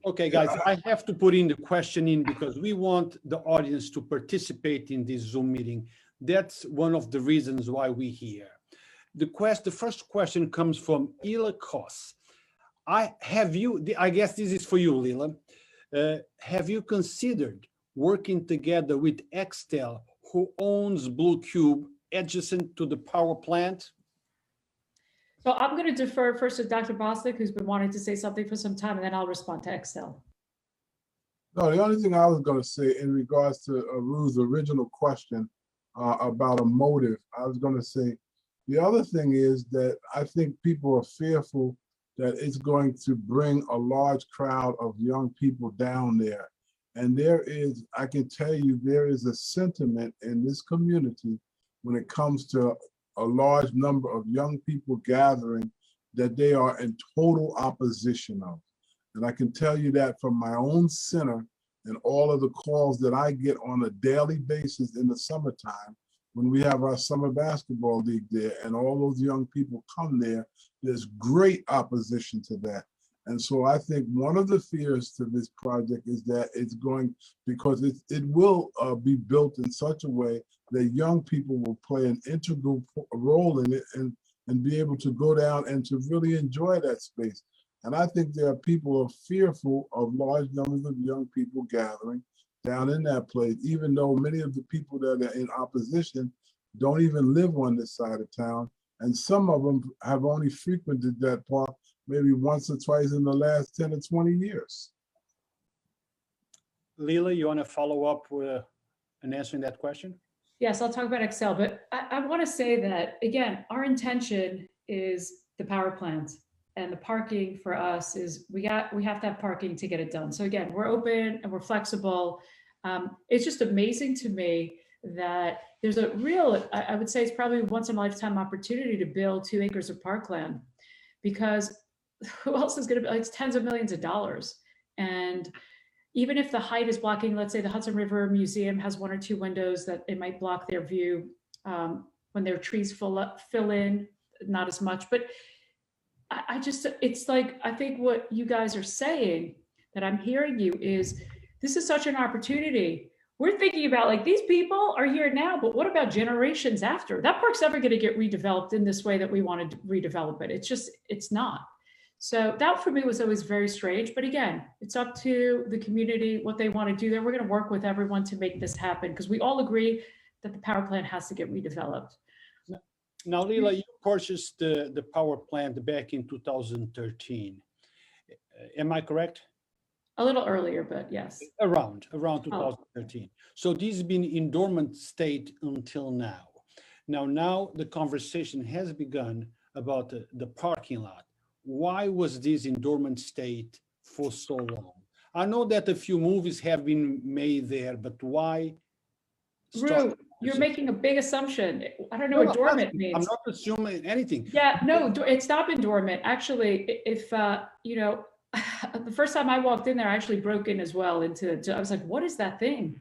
Speaker 1: Okay, guys, I have to put in the question in because we want the audience to participate in this Zoom meeting. That's one of the reasons why we're here. The first question comes from Lela Kos. I guess this is for you, Lela. Have you considered working together with Extel, who owns Blue Cube adjacent to the power plant?
Speaker 2: So I'm going to defer first to Dr. Bostic, who's been wanting to say something for some time, and then I'll respond to Excel.
Speaker 3: No, the only thing I was going to say in regards to Rue's original question about a motive, I was going to say the other thing is that I think people are fearful that it's going to bring a large crowd of young people down there. And I can tell you, there is a sentiment in this community when it comes to a large number of young people gathering that they are in total opposition of. And I can tell you that from my own center and all of the calls that I get on a daily basis in the summertime, when we have our summer basketball league there and all those young people come there, there's great opposition to that. And so I think one of the fears to this project is that it's going, because it will be built in such a way that young people will play an integral role in it and be able to go down and to really enjoy that space. And I think there are people who are fearful of large numbers of young people gathering down in that place, even though many of the people that are in opposition don't even live on this side of town. And some of them have only frequented that park maybe once or twice in the last 10 or 20 years.
Speaker 1: Lela, you want to follow up with an answer in that question?
Speaker 2: Yes, I'll talk about Excel, but I want to say that, again, our intention is the power plant, and the parking for us is we have to have parking to get it done. So again, we're open and we're flexible. It's just amazing to me that there's a real, I would say it's probably once in a lifetime opportunity to build 2 acres of parkland, because who else is going to be, it's tens of millions of dollars. And even if the height is blocking, let's say the Hudson River Museum has 1 or 2 windows that it might block their view. When their trees fill in, not as much. But I just, it's like, I think what you guys are saying that I'm hearing you is, this is such an opportunity. We're thinking about like, these people are here now, but what about generations after? That park's never going to get redeveloped in this way that we want to redevelop it. It's just, it's not. So that for me was always very strange. But again, it's up to the community, what they want to do there. We're going to work with everyone to make this happen because we all agree that the power plant has to get redeveloped.
Speaker 1: Now, Lela, you purchased the power plant back in 2013. Am I correct?
Speaker 2: A little earlier, but yes.
Speaker 1: Around 2013. So this has been in dormant state until now. Now the conversation has begun about the parking lot. Why was this in dormant state for so long? I know that a few movies have been made there, but why?
Speaker 2: Rue, you're making a big assumption. I don't know what dormant means.
Speaker 1: I'm not assuming anything.
Speaker 2: Yeah, no, it's not been dormant. Actually, if, you know, the first time I walked in there, I actually broke in as well I was like, what is that thing?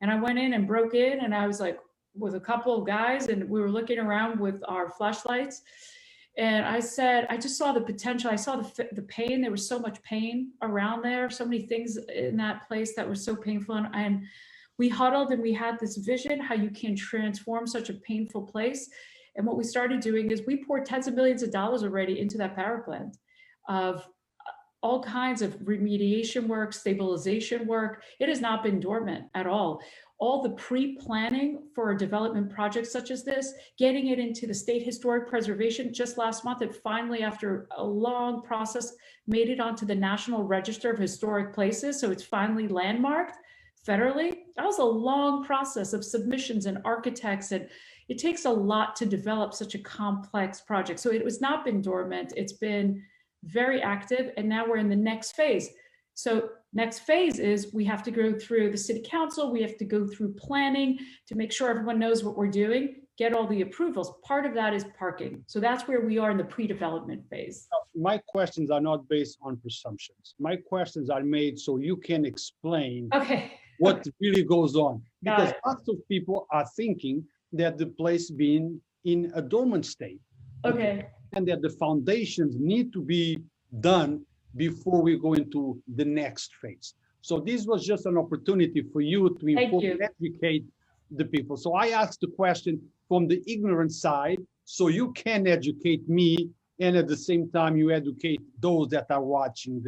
Speaker 2: And I went in and broke in and I was like, with a couple of guys and we were looking around with our flashlights. And I said, I just saw the potential. I saw the pain. There was so much pain around there. So many things in that place that were so painful. And we huddled and we had this vision, how you can transform such a painful place. And what we started doing is we poured tens of millions of dollars already into that power plant of all kinds of remediation work, stabilization work. It has not been dormant at all. All the pre-planning for a development project such as this, getting it into the state historic preservation just last month, it finally, after a long process, made it onto the National Register of Historic Places. So it's finally landmarked federally. That was a long process of submissions and architects, and it takes a lot to develop such a complex project. So it has not been dormant. It's been very active, and now we're in the next phase. So next phase is we have to go through the city council, we have to go through planning to make sure everyone knows what we're doing, get all the approvals. Part of that is parking. So that's where we are in the pre-development phase.
Speaker 1: My questions are not based on presumptions. My questions are made so you can explain what really goes on. Because lots of people are thinking that the place being in a dormant state.
Speaker 2: Okay.
Speaker 1: And that the foundations need to be done before we go into the next phase. So this was just an opportunity for you to inform and educate the people. So I asked the question from the ignorant side, so you can educate me, and at the same time you educate those that are watching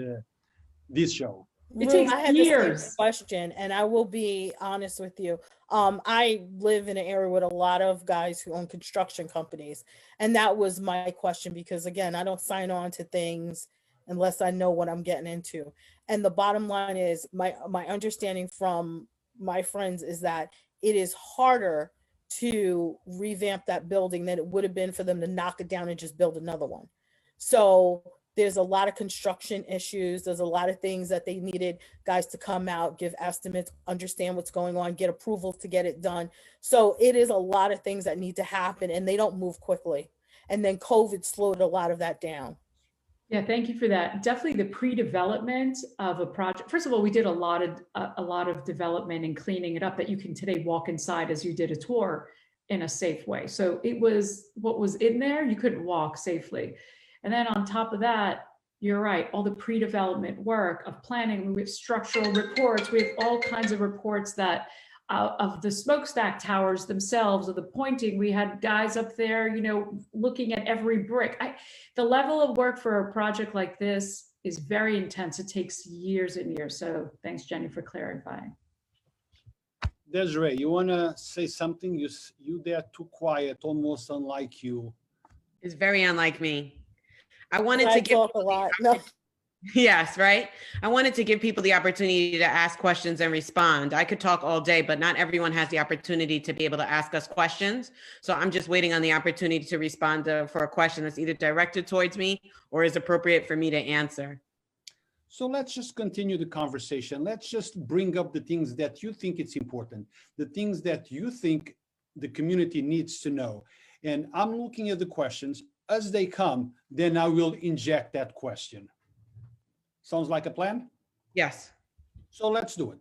Speaker 1: this show.
Speaker 2: It takes
Speaker 7: I had
Speaker 2: years.
Speaker 7: the same question, and I will be honest with you. I live in an area with a lot of guys who own construction companies, and that was my question because, again, I don't sign on to things unless I know what I'm getting into. And the bottom line is my understanding from my friends is that it is harder to revamp that building than it would have been for them to knock it down and just build another one. So there's a lot of construction issues. There's a lot of things that they needed guys to come out, give estimates, understand what's going on, get approval to get it done. So it is a lot of things that need to happen, and they don't move quickly. And then COVID slowed a lot of that down.
Speaker 2: Yeah, thank you for that. Definitely the pre-development of a project. First of all, we did a lot of development and cleaning it up that you can today walk inside as you did a tour in a safe way. So it was what was in there, you couldn't walk safely. And then on top of that, you're right, all the pre-development work of planning, we have structural reports, we have all kinds of reports that of the smokestack towers themselves, of the pointing, we had guys up there, you know, looking at every brick. The level of work for a project like this is very intense. It takes years and years. So thanks, Jeni, for clarifying.
Speaker 1: Desiree, you want to say something? You there too quiet, almost unlike you.
Speaker 6: It's very unlike me. I wanted to give
Speaker 7: talk a lot. No.
Speaker 6: Yes, right. I wanted to give people the opportunity to ask questions and respond. I could talk all day, but not everyone has the opportunity to be able to ask us questions. So I'm just waiting on the opportunity to respond for a question that's either directed towards me or is appropriate for me to answer.
Speaker 1: So let's just continue the conversation. Let's just bring up the things that you think it's important, the things that you think the community needs to know. And I'm looking at the questions. As they come, then I will inject that question. Sounds like a plan?
Speaker 6: Yes.
Speaker 1: So let's do it.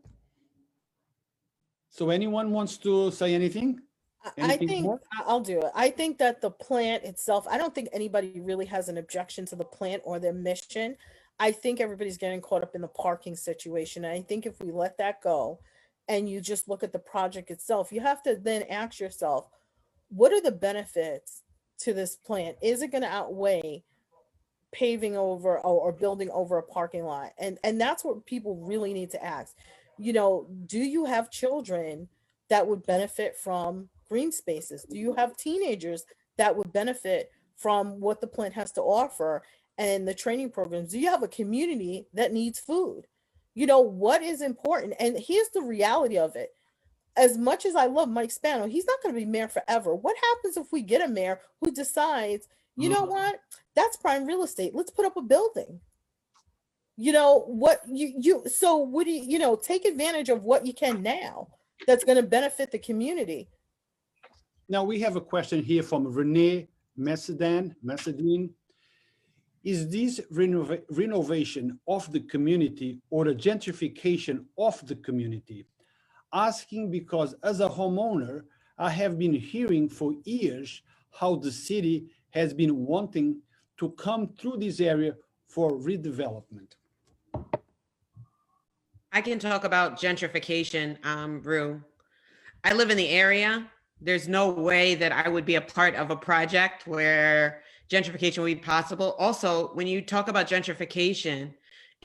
Speaker 1: So anyone wants to say anything?
Speaker 7: I
Speaker 1: Anything
Speaker 7: think
Speaker 1: more?
Speaker 7: I'll do it. I think that the plant itself, I don't think anybody really has an objection to the plant or their mission. I think everybody's getting caught up in the parking situation. And I think if we let that go and you just look at the project itself, you have to then ask yourself, what are the benefits to this plant? Is it going to outweigh paving over or building over a parking lot? And that's what people really need to ask. You know, do you have children that would benefit from green spaces? Do you have teenagers that would benefit from what the plant has to offer and the training programs? Do you have a community that needs food? You know, what is important? And here's the reality of it. As much as I love Mike Spano, he's not going to be mayor forever. What happens if we get a mayor who decides, you know what, that's prime real estate, let's put up a building? You know what, so what do you know, take advantage of what you can now that's going to benefit the community.
Speaker 1: Now we have a question here from Renee Messedine. Is this renovation of the community or a gentrification of the community? Asking because as a homeowner, I have been hearing for years how the city has been wanting to come through this area for redevelopment.
Speaker 6: I can talk about gentrification, Rue. I live in the area. There's no way that I would be a part of a project where gentrification would be possible. Also, when you talk about gentrification,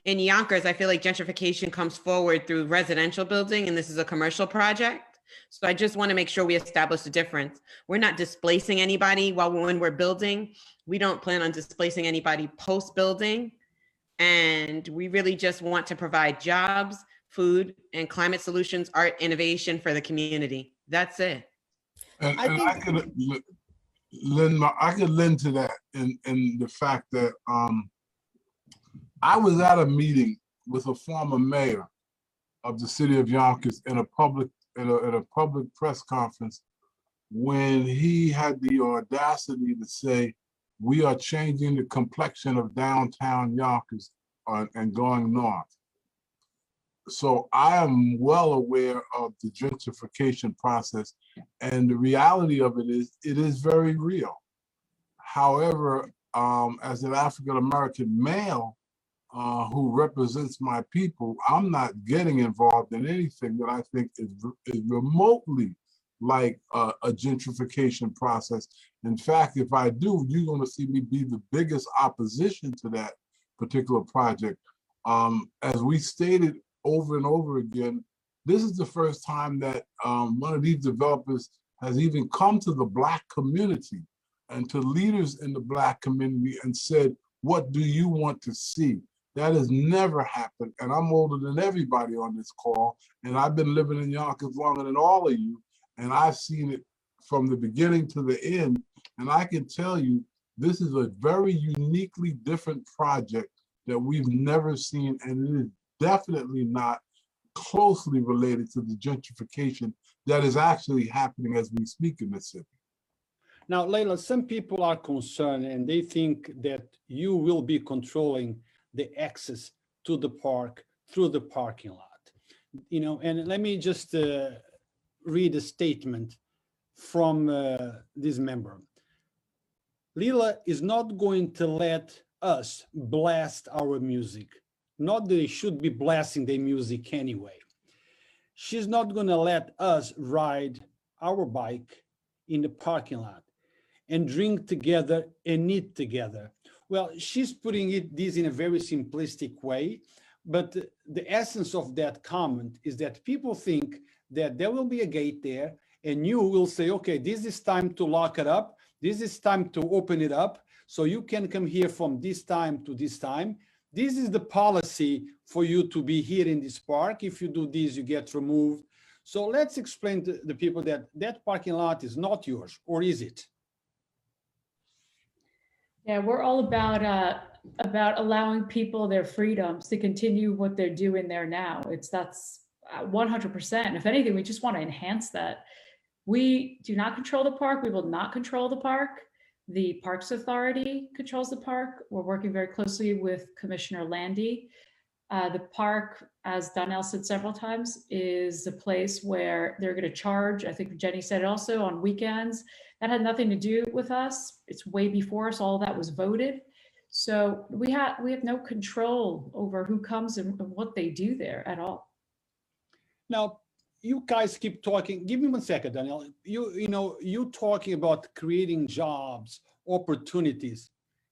Speaker 6: in Yonkers, I feel like gentrification comes forward through residential building, and this is a commercial project. So I just want to make sure we establish the difference. We're not displacing anybody when we're building. We don't plan on displacing anybody post-building. And we really just want to provide jobs, food, and climate solutions, art, innovation for the community. That's it.
Speaker 3: And I could lend to that in the fact that I was at a meeting with a former mayor of the city of Yonkers in a public press conference when he had the audacity to say, we are changing the complexion of downtown Yonkers and going north. So I am well aware of the gentrification process, and the reality of it is very real. However, as an African-American male who represents my people, I'm not getting involved in anything that I think is remotely like a gentrification process. In fact, if I do, you're going to see me be the biggest opposition to that particular project. As we stated over and over again, this is the first time that one of these developers has even come to the Black community and to leaders in the Black community and said, what do you want to see? That has never happened. And I'm older than everybody on this call. And I've been living in Yonkers longer than all of you. And I've seen it from the beginning to the end. And I can tell you, this is a very uniquely different project that we've never seen. And it is definitely not closely related to the gentrification that is actually happening as we speak in the city.
Speaker 1: Now, Lela, some people are concerned and they think that you will be controlling the access to the park through the parking lot. You know, and let me just read a statement from this member. Lela is not going to let us blast our music. Not that they should be blasting their music anyway. She's not going to let us ride our bike in the parking lot and drink together and eat together. Well, she's putting this in a very simplistic way, but the essence of that comment is that people think that there will be a gate there and you will say, okay, this is time to lock it up. This is time to open it up. So you can come here from this time to this time. This is the policy for you to be here in this park. If you do this, you get removed. So let's explain to the people that that parking lot is not yours, or is it?
Speaker 2: Yeah, we're all about allowing people their freedoms to continue what they're doing there now. That's 100%. If anything, we just want to enhance that. We do not control the park. We will not control the park. The Parks Authority controls the park. We're working very closely with Commissioner Landy. The park, as Donell said several times, is a place where they're going to charge. I think Jeni said it also on weekends. That had nothing to do with us. It's way before us. All that was voted. So we have no control over who comes and what they do there at all.
Speaker 1: Now, you guys keep talking. Give me 1 second, Donell. You talking about creating jobs, opportunities.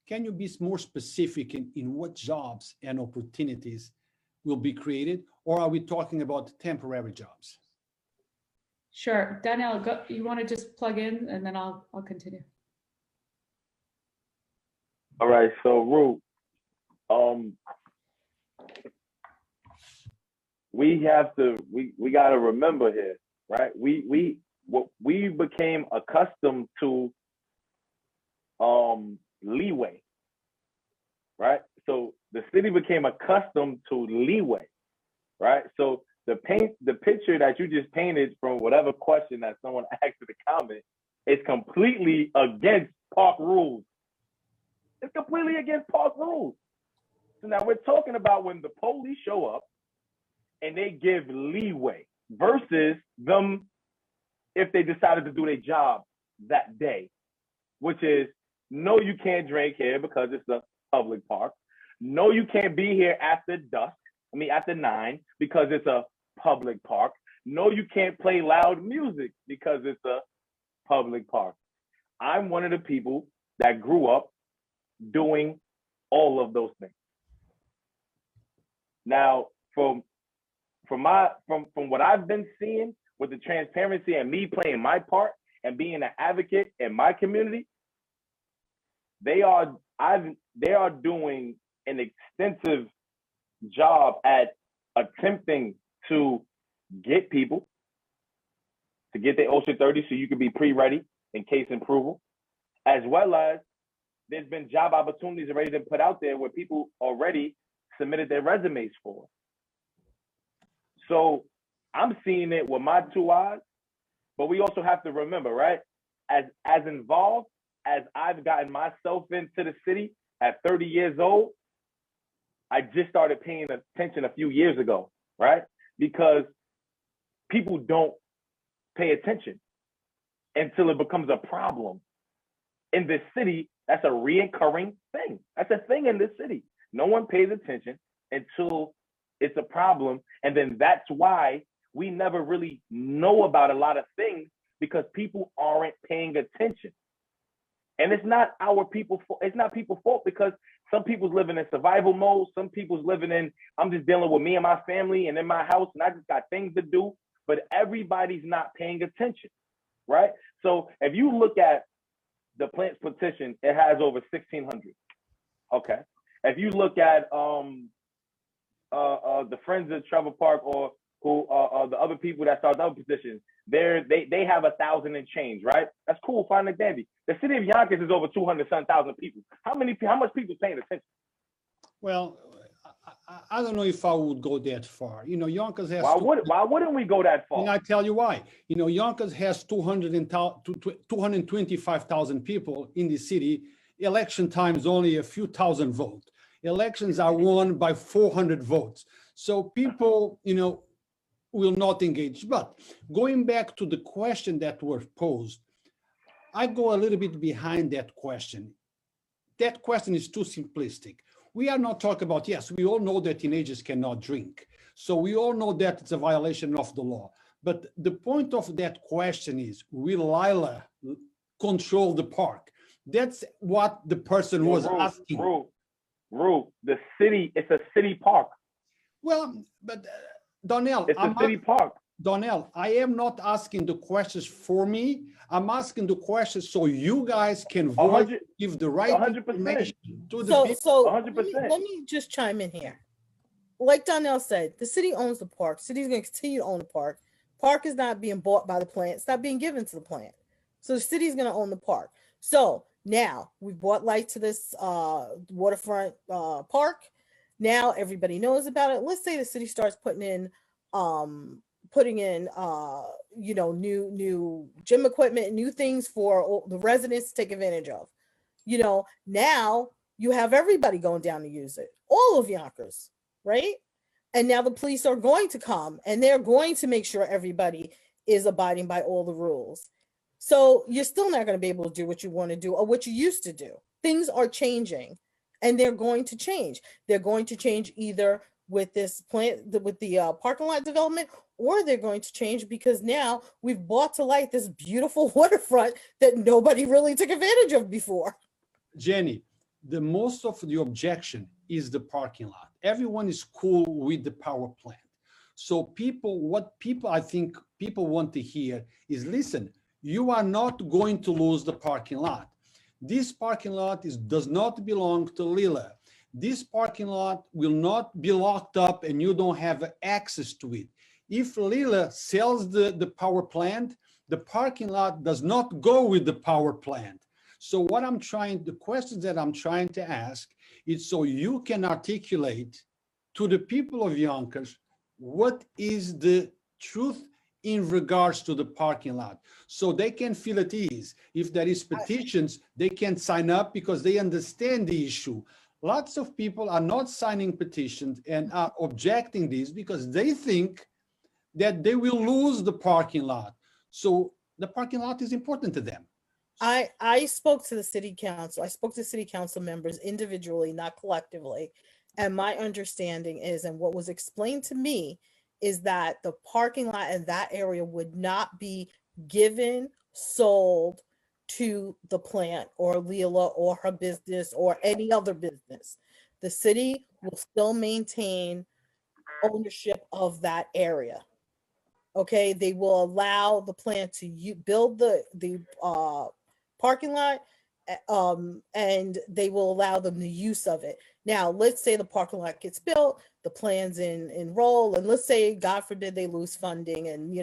Speaker 1: Can you be more specific in what jobs and opportunities will be created, or are we talking about temporary jobs?
Speaker 2: Sure, Donell, you want to just plug in, and then I'll continue.
Speaker 4: All right, so Ru, we got to remember here, right? We became accustomed to leeway, right? So the city became accustomed to leeway, right? So the picture that you just painted from whatever question that someone asked in the comment is completely against park rules. It's completely against park rules. So now we're talking about when the police show up and they give leeway versus them if they decided to do their job that day, which is, no, you can't drink here because it's a public park. No, you can't be here after dusk. After 9 because it's a public park. No, you can't play loud music because it's a public park. I'm one of the people that grew up doing all of those things. Now, from what I've been seeing with the transparency and me playing my part and being an advocate in my community, they are doing an extensive job at attempting to get people to get their OSHA 30 so you can be pre-ready in case approval, as well as there's been job opportunities already been put out there where people already submitted their resumes for. So I'm seeing it with my 2 eyes, but we also have to remember, right? As involved as I've gotten myself into the city at 30 years old, I just started paying attention a few years ago, right? Because people don't pay attention until it becomes a problem. In this city, that's a reoccurring thing. That's a thing in this city. No one pays attention until it's a problem. And then that's why we never really know about a lot of things, because people aren't paying attention. And it's not our people, it's not people's fault, because some people's living in survival mode. Some people's living in, I'm just dealing with me and my family and in my house and I just got things to do, but everybody's not paying attention, right? So if you look at the Plants petition, it has over 1,600. Okay. If you look at the Friends of Trevor Park or who the other people that started other petitions, they have 1,000 and change, right? That's cool, fine and dandy. The city of Yonkers is over 200,000 people. How much people paying attention?
Speaker 1: Well, I don't know if I would go that far. Yonkers has.
Speaker 4: Why wouldn't we go that far?
Speaker 1: And I tell you why. Yonkers has 225,000 people in the city. Election time is only a few thousand votes. Elections are won by 400 votes. So people, will not engage. But going back to the question that were posed, I go a little bit behind that question. That question is too simplistic. We are not talking about, yes, we all know that teenagers cannot drink. So we all know that it's a violation of the law. But the point of that question is, will Lela control the park? That's what the person was asking.
Speaker 4: The city, it's a city park.
Speaker 1: Well, but Donell,
Speaker 4: it's a city park.
Speaker 1: Donell, I am not asking the questions for me. I'm asking the questions so you guys can vote, give the right
Speaker 4: 100%.
Speaker 1: information to the people.
Speaker 7: So
Speaker 4: 100%.
Speaker 7: let me just chime in here. Like Donell said, the city owns the park. City's going to continue to own the park. Park is not being bought by the plant. It's not being given to the plant. So the city's going to own the park. So now we brought light to this waterfront park. Now everybody knows about it. Let's say the city starts putting in new gym equipment, new things for the residents to take advantage of. Now you have everybody going down to use it. All of Yonkers, right? And now the police are going to come and they're going to make sure everybody is abiding by all the rules. So you're still not going to be able to do what you want to do or what you used to do. Things are changing and they're going to change. They're going to change either with this plant, with the parking lot development, or they're going to change because now we've brought to light this beautiful waterfront that nobody really took advantage of before.
Speaker 1: Jeni, the most of the objection is the parking lot. Everyone is cool with the power plant. So I think people want to hear is, listen, you are not going to lose the parking lot. This parking lot does not belong to Lela. This parking lot will not be locked up and you don't have access to it. If Lela sells the power plant, the parking lot does not go with the power plant. So the questions that I'm trying to ask is so you can articulate to the people of Yonkers what is the truth in regards to the parking lot, so they can feel at ease. If there is petitions, they can sign up because they understand the issue. Lots of people are not signing petitions and are objecting this because they think that they will lose the parking lot. So the parking lot is important to them.
Speaker 7: I spoke to the city council. I spoke to city council members individually, not collectively. And my understanding is, and what was explained to me, is that the parking lot in that area would not be given, sold to the plant or Lela or her business or any other business. The city will still maintain ownership of that area. Okay, they will allow the plant to build the parking lot, and they will allow them the use of it. Now, let's say the parking lot gets built, the plans enroll, and let's say, God forbid, they lose funding, and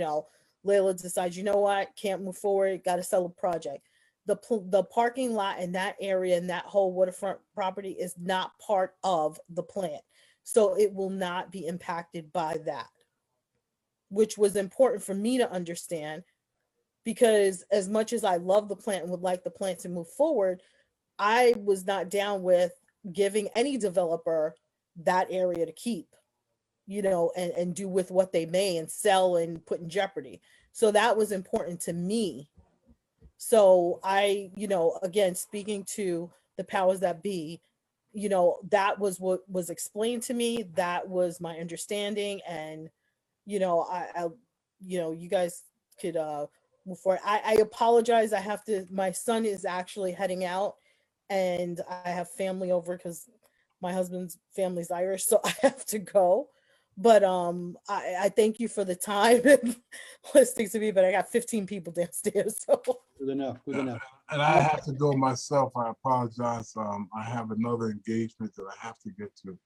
Speaker 7: Lela decides, you know what, can't move forward, got to sell the project. The parking lot in that area and that whole waterfront property is not part of the plant, so it will not be impacted by that, which was important for me to understand. Because as much as I love the plant and would like the plant to move forward, I was not down with giving any developer that area to keep, and do with what they may and sell and put in jeopardy. So that was important to me. So I, again, speaking to the powers that be, that was what was explained to me. That was my understanding. And, I you guys could, before I apologize. My son is actually heading out and I have family over because my husband's family's Irish, so I have to go. But I thank you for the time and listening to me, but I got 15 people downstairs. So
Speaker 1: Good enough.
Speaker 3: And I have to go myself. I apologize. I have another engagement that I have to get to,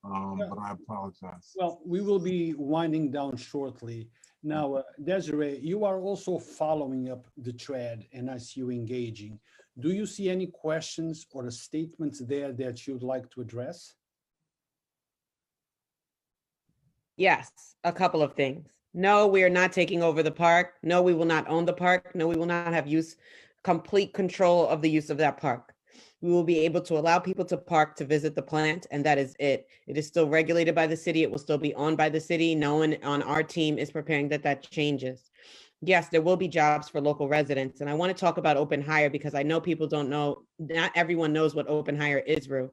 Speaker 3: but I apologize.
Speaker 1: Well, we will be winding down shortly. Now, Desiree, you are also following up the thread and I see you engaging. Do you see any questions or statements there that you'd like to address?
Speaker 6: Yes, a couple of things. No, we are not taking over the park. No, we will not own the park. No, we will not have complete control of the use of that park. We will be able to allow people to park to visit the plant, and that is it. It is still regulated by the city. It will still be owned by the city. No one on our team is preparing that changes. Yes, there will be jobs for local residents. And I want to talk about open hire because I know people don't know, not everyone knows what open hire is, Rue.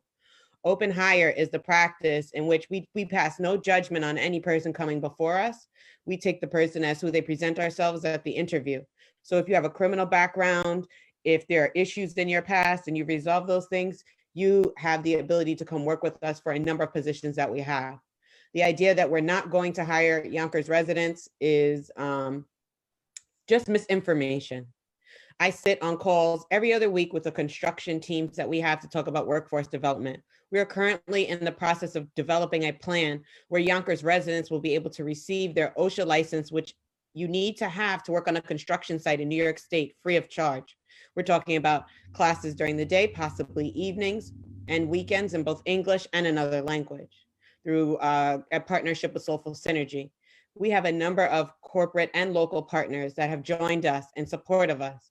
Speaker 6: Open hire is the practice in which we pass no judgment on any person coming before us. We take the person as who they present ourselves at the interview. So if you have a criminal background, if there are issues in your past and you resolve those things, you have the ability to come work with us for a number of positions that we have. The idea that we're not going to hire Yonkers residents is just misinformation. I sit on calls every other week with the construction teams that we have to talk about workforce development. We are currently in the process of developing a plan where Yonkers residents will be able to receive their OSHA license, which you need to have to work on a construction site in New York State, free of charge. We're talking about classes during the day, possibly evenings and weekends in both English and another language through a partnership with Soulful Synergy. We have a number of corporate and local partners that have joined us in support of us.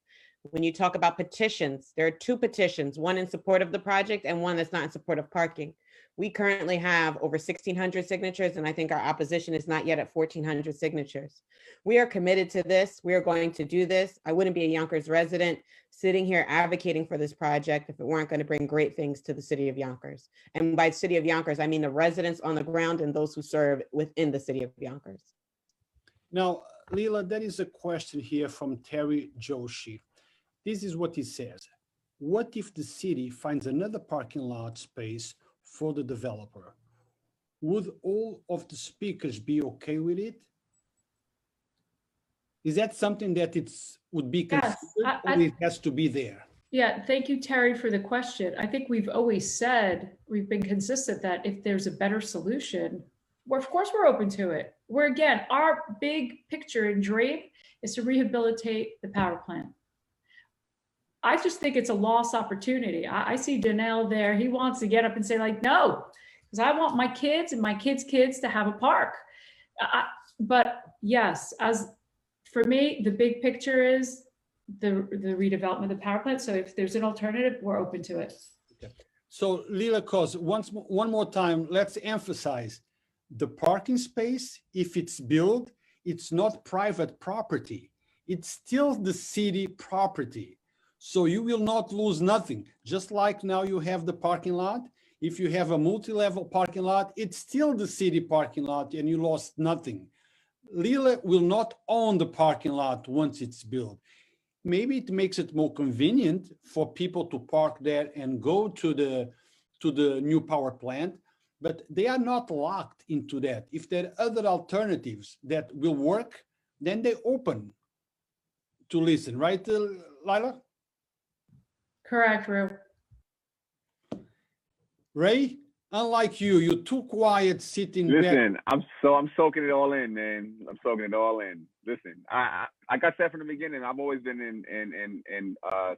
Speaker 6: When you talk about petitions, there are two petitions, one in support of the project and one that's not in support of parking. We currently have over 1,600 signatures, and I think our opposition is not yet at 1,400 signatures. We are committed to this. We are going to do this. I wouldn't be a Yonkers resident sitting here advocating for this project if it weren't going to bring great things to the city of Yonkers. And by city of Yonkers, I mean the residents on the ground and those who serve within the city of Yonkers.
Speaker 1: Now, Lela, there is a question here from Terry Joshi. This is what he says. What if the city finds another parking lot space for the developer? Would all of the speakers be okay with it? Is that something that would be considered, or it has to be there?
Speaker 2: Yeah, thank you, Terry, for the question. I think we've always said, we've been consistent that if there's a better solution, of course we're open to it. We're, again, our big picture and dream is to rehabilitate the power plant. I just think it's a lost opportunity. I see Donell there. He wants to get up and say, like, no, because I want my kids and my kids' kids to have a park. But yes, for me, the big picture is the redevelopment of the power plant. So if there's an alternative, we're open to it.
Speaker 1: Okay. So Lela, one more time, let's emphasize the parking space. If it's built, it's not private property. It's still the city property. So you will not lose nothing. Just like now you have the parking lot. If you have a multi-level parking lot, it's still the city parking lot and you lost nothing. Lela will not own the parking lot once it's built. Maybe it makes it more convenient for people to park there and go to the new power plant, but they are not locked into that. If there are other alternatives that will work, then they're open to listen, right, Lela?
Speaker 2: Correct, Rue.
Speaker 1: Ray, unlike you, you're too quiet sitting back.
Speaker 5: Listen, I'm soaking it all in, man. I'm soaking it all in. Listen, I like I said from the beginning, I've always been in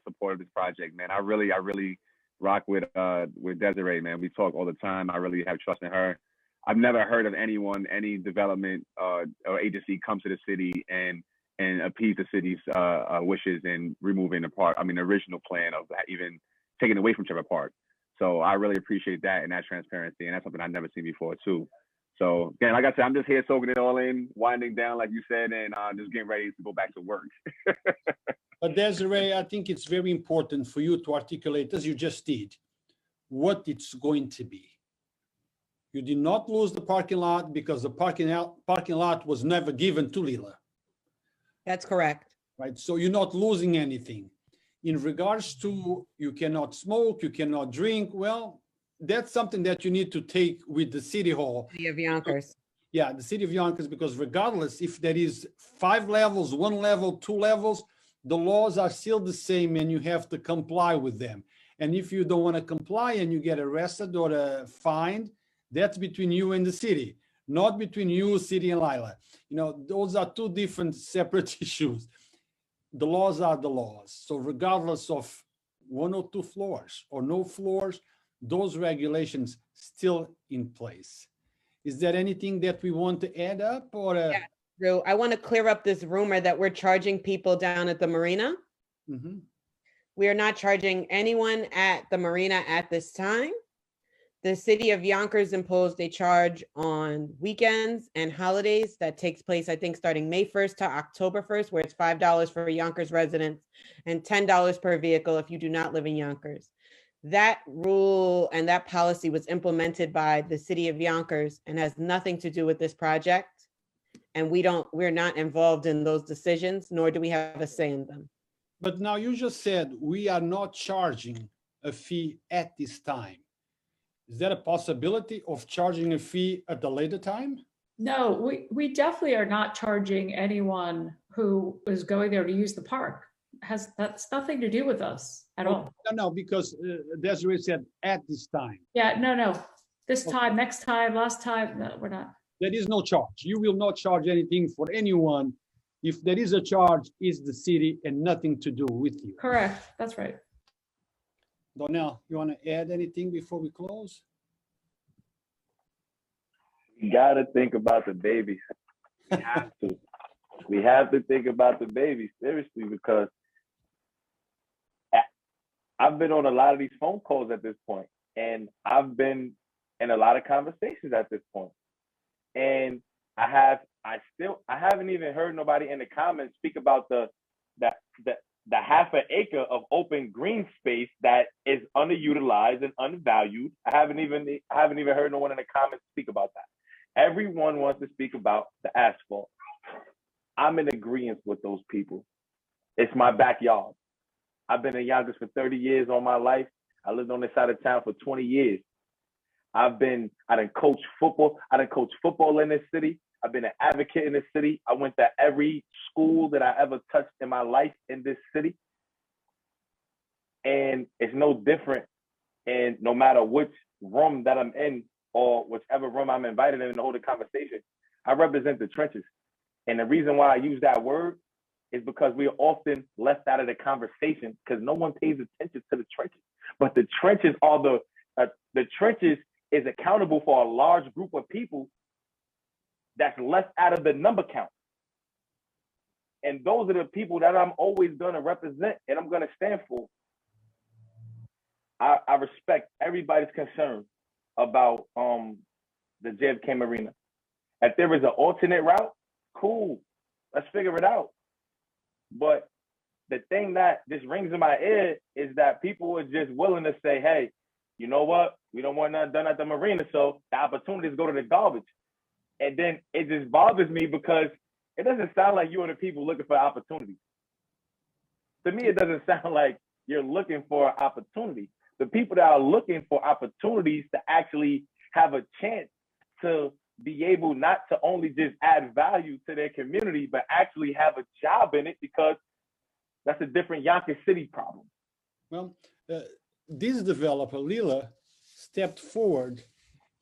Speaker 5: support of this project, man. I really rock with Desiree, man. We talk all the time. I really have trust in her. I've never heard of anyone, any development or agency come to the city and appease the city's wishes in removing the original plan of even taking away from Trevor Park. So I really appreciate that and that transparency, and that's something I've never seen before too. So again, like I said, I'm just here soaking it all in, winding down, like you said, and just getting ready to go back to work.
Speaker 1: But Desiree, I think it's very important for you to articulate, as you just did, what it's going to be. You did not lose the parking lot because the parking lot was never given to Lela.
Speaker 6: That's correct.
Speaker 1: Right, so you're not losing anything. In regards to you cannot smoke, you cannot drink, well, that's something that you need to take with the city hall.
Speaker 6: City of Yonkers.
Speaker 1: Yeah, the city of Yonkers, because regardless if there is 5 levels, 1 level, 2 levels, the laws are still the same and you have to comply with them. And if you don't want to comply and you get arrested or fined, that's between you and the city, not between you, city, and Lela. You know, those are 2 different separate issues. The laws are the laws. So regardless of 1 or 2 floors or no floors, those regulations still in place. Is there anything that we want to add up or?
Speaker 6: Yeah, Drew, I want to clear up this rumor that we're charging people down at the marina.
Speaker 1: Mm-hmm.
Speaker 6: We are not charging anyone at the marina at this time. The city of Yonkers imposed a charge on weekends and holidays that takes place, I think, starting May 1st to October 1st, where it's $5 for Yonkers residents and $10 per vehicle if you do not live in Yonkers. That rule and that policy was implemented by the city of Yonkers and has nothing to do with this project. And we're not involved in those decisions, nor do we have a say in them.
Speaker 1: But now you just said we are not charging a fee at this time. Is that a possibility of charging a fee at a later time?
Speaker 2: No, we definitely are not charging anyone who is going there to use the park. That's nothing to do with us at all.
Speaker 1: No, because Desiree said at this time.
Speaker 2: Yeah, no. This time, next time, last time, no, we're not.
Speaker 1: There is no charge. You will not charge anything for anyone. If there is a charge, it's the city and nothing to do with you.
Speaker 2: Correct, that's right.
Speaker 1: Donell, you want to add anything before we close?
Speaker 4: We got to think about the babies. We have to. We have to think about the babies, seriously, because I've been on a lot of these phone calls at this point, and I've been and a lot of conversations at this point. And I haven't even heard nobody in the comments speak about the half an acre of open green space that is underutilized and undervalued. I haven't even heard no one in the comments speak about that. Everyone wants to speak about the asphalt. I'm in agreement with those people. It's my backyard. I've been in Yonkers for 30 years all my life. I lived on this side of town for 20 years. I done coached football. I done coached football in this city. I've been an advocate in this city. I went to every school that I ever touched in my life in this city. And it's no different. And no matter which room that I'm in or whichever room I'm invited in to hold a conversation, I represent the trenches. And the reason why I use that word is because we are often left out of the conversation because no one pays attention to the trenches. But the trenches are the trenches is accountable for a large group of people that's left out of the number count. And those are the people that I'm always gonna represent and I'm gonna stand for. I respect everybody's concern about the JFK Marina. If there is an alternate route, cool, let's figure it out. But the thing that just rings in my ear is that people are just willing to say, hey, you know what? We don't want nothing done at the marina, so the opportunities go to the garbage. And then it just bothers me because it doesn't sound like you are the people looking for opportunities. To me, it doesn't sound like you're looking for opportunity. The people that are looking for opportunities to actually have a chance to be able not to only just add value to their community, but actually have a job in it, because that's a different Yonkers City problem.
Speaker 1: Well, this developer, Lela, stepped forward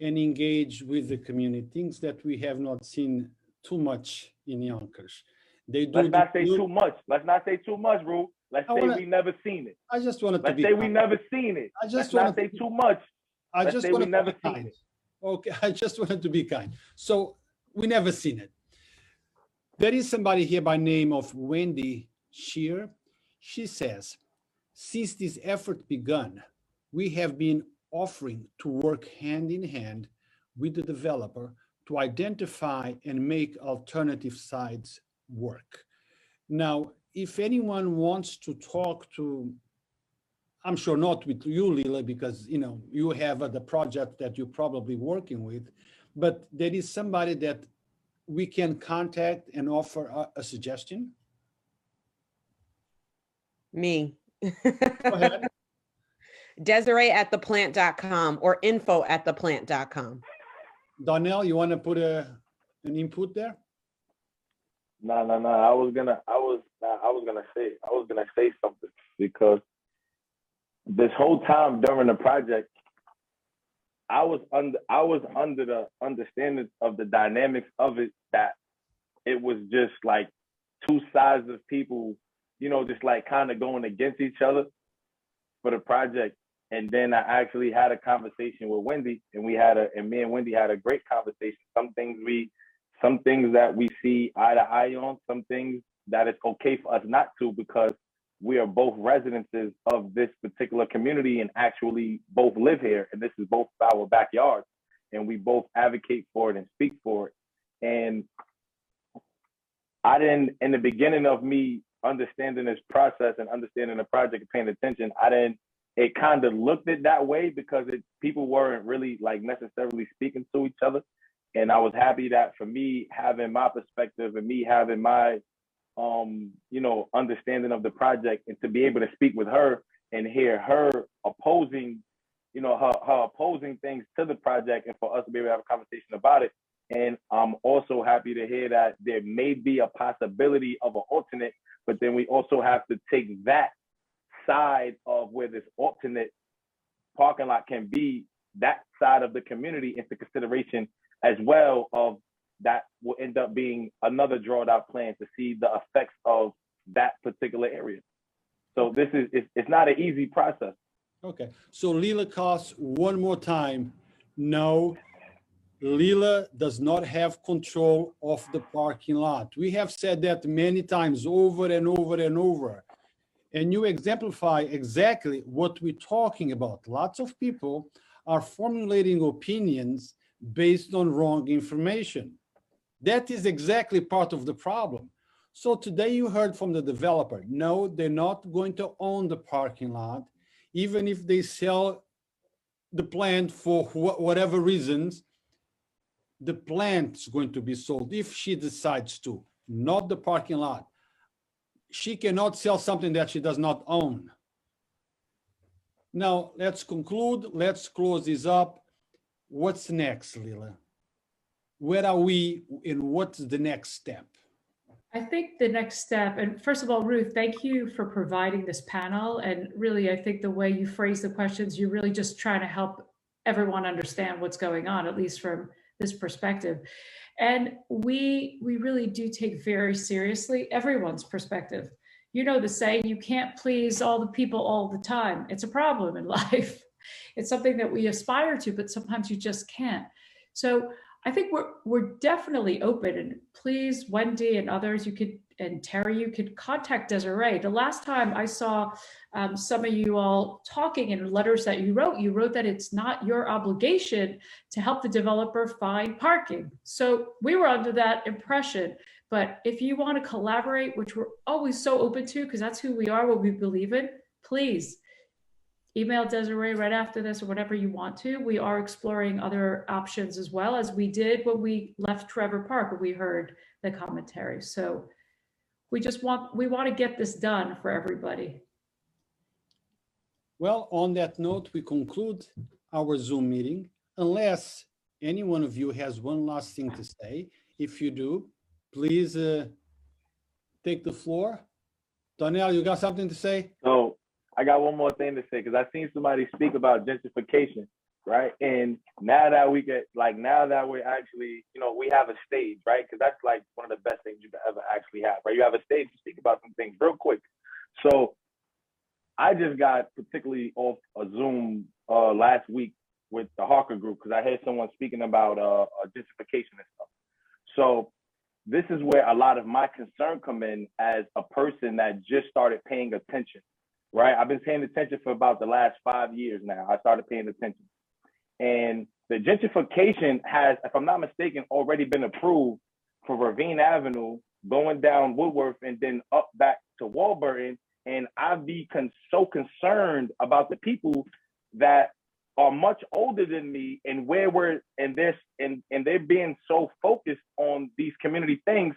Speaker 1: and engaged with the community, things that we have not seen too much in Yonkers.
Speaker 4: Let's not say too much. Let's not say too much, Ru. Let's say we never seen it.
Speaker 1: I just wanted to be
Speaker 4: Let's say we never seen it. Let's not say too much. Let's say we never seen it.
Speaker 1: Okay, I just wanted to be kind. So we never seen it. There is somebody here by name of Wendy Shear. She says, since this effort begun, we have been offering to work hand in hand with the developer to identify and make alternative sites work. Now, if anyone wants to talk to, I'm sure not with you, Lela, because you have the project that you're probably working with, but there is somebody that we can contact and offer a suggestion.
Speaker 6: Me.
Speaker 1: Go ahead.
Speaker 6: Desiree at theplant.com or info at theplant.com.
Speaker 1: Donell, you want to put an input there?
Speaker 4: No. I was gonna say something, because this whole time during the project, I was under the understanding of the dynamics of it, that it was just like two sides of people, just like kind of going against each other for the project. And then I actually had a conversation with Wendy, and me and Wendy had a great conversation. Some things that we see eye to eye on, some things that it's okay for us not to, because we are both residences of this particular community and actually both live here. And this is both our backyards, and we both advocate for it and speak for it. And I didn't, in the beginning of me understanding this process and understanding the project and paying attention, it kind of looked it that way, because people weren't really like necessarily speaking to each other. And I was happy that for me having my perspective and me having my understanding of the project, and to be able to speak with her and hear her opposing, her opposing things to the project, and for us to be able to have a conversation about it. And I'm also happy to hear that there may be a possibility of an alternate, but then we also have to take that side of where this alternate parking lot can be, that side of the community, into consideration as well. Of that will end up being another drawn out plan to see the effects of that particular area. So it's not an easy process.
Speaker 1: Okay, so Lela costs one more time. No, Lela does not have control of the parking lot. We have said that many times, over and over and over. And you exemplify exactly what we're talking about. Lots of people are formulating opinions based on wrong information. That is exactly part of the problem. So today you heard from the developer, no, they're not going to own the parking lot, even if they sell the plant for whatever reasons, the plant's going to be sold if she decides to, not the parking lot. She cannot sell something that she does not own. Now, let's conclude. Let's close this up. What's next, Lela? Where are we and what's the next step?
Speaker 2: I think the next step, and first of all, Ruth, thank you for providing this panel. And really, I think the way you phrase the questions, you're really just trying to help everyone understand what's going on, at least from this perspective. And we really do take very seriously everyone's perspective. You know the saying, you can't please all the people all the time. It's a problem in life. It's something that we aspire to, but sometimes you just can't. So I think we're definitely open, and please, Wendy and others, and Terry, you could contact Desiree. The last time I saw some of you all talking in letters that you wrote that it's not your obligation to help the developer find parking. So we were under that impression. But if you want to collaborate, which we're always so open to, because that's who we are, what we believe in, please email Desiree right after this or whatever you want to. We are exploring other options as well, as we did when we left Trevor Park, when we heard the commentary. So we want to get this done for everybody.
Speaker 1: Well, on that note, we conclude our Zoom meeting, unless any one of you has one last thing to say. If you do, please take the floor. Donell, you got something to say?
Speaker 4: So I got one more thing to say, because I've seen somebody speak about gentrification, right? And now that we're actually, we have a stage, right? Because that's like one of the best things you can ever actually have, right? You have a stage to speak about some things real quick. So I just got particularly off a Zoom last week with the Hawker group, because I heard someone speaking about gentrification and stuff. So this is where a lot of my concern come in as a person that just started paying attention, right? I've been paying attention for about the last 5 years now. I started paying attention. And the gentrification has, if I'm not mistaken, already been approved for Ravine Avenue, going down Woodworth and then up back to Warburton. And I'd be so concerned about the people that are much older than me and where we're in this, and they're being so focused on these community things.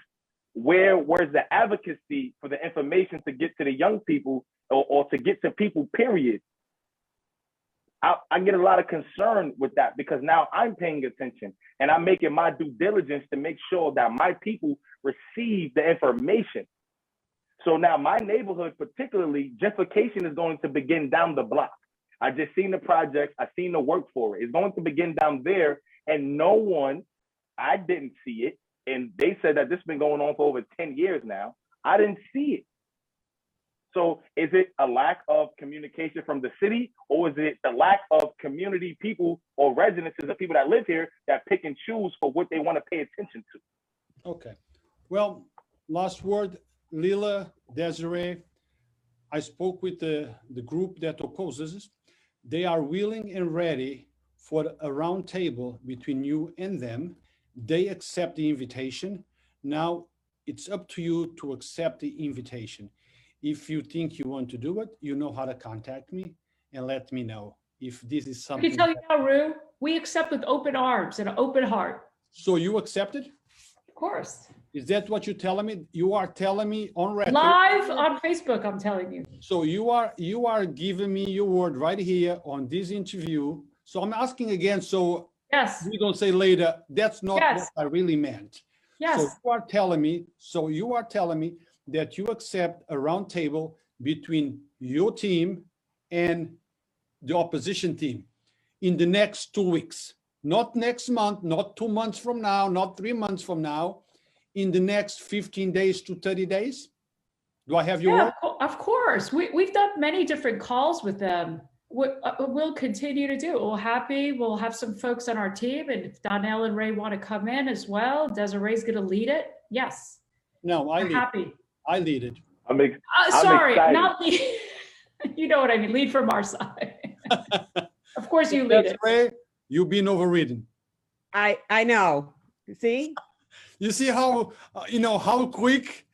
Speaker 4: Where's the advocacy for the information to get to the young people or to get to people, period? I get a lot of concern with that, because now I'm paying attention and I'm making my due diligence to make sure that my people receive the information. So now my neighborhood, particularly, gentrification is going to begin down the block. I just seen the projects, I seen the work for it. It's going to begin down there, and I didn't see it. And they said that this has been going on for over 10 years now. I didn't see it. So is it a lack of communication from the city, or is it the lack of community people or residents, the people that live here, that pick and choose for what they want to pay attention to?
Speaker 1: Okay. Well, last word, Lela, Desiree. I spoke with the group that opposes us. They are willing and ready for a round table between you and them. They accept the invitation. Now it's up to you to accept the invitation. If you think you want to do it, you know how to contact me and let me know if this is something.
Speaker 2: I can tell you now, Rue, we accept with open arms and an open heart.
Speaker 1: So you accepted?
Speaker 2: Of course.
Speaker 1: Is that what you're telling me? You are telling me on record?
Speaker 2: Live on Facebook, I'm telling you.
Speaker 1: So you are giving me your word right here on this interview. So I'm asking again, so
Speaker 2: yes,
Speaker 1: we don't say later, that's not
Speaker 2: yes,
Speaker 1: what I really meant.
Speaker 2: Yes.
Speaker 1: So you are telling me that you accept a round table between your team and the opposition team in the next 2 weeks, not next month, not 2 months from now, not 3 months from now, in the next 15 days to 30 days? Do I have your word?
Speaker 2: Of course. We've done many different calls with them. We'll continue to do it. We'll have some folks on our team, and if Donell and Ray want to come in as well, Desiree's going to lead it. Yes.
Speaker 1: No, I lead it.
Speaker 2: Sorry, not lead. You know what I mean, lead from our side. Of course you lead it.
Speaker 1: Desiree, you've been overridden.
Speaker 6: I know. See?
Speaker 1: You see how, how quick?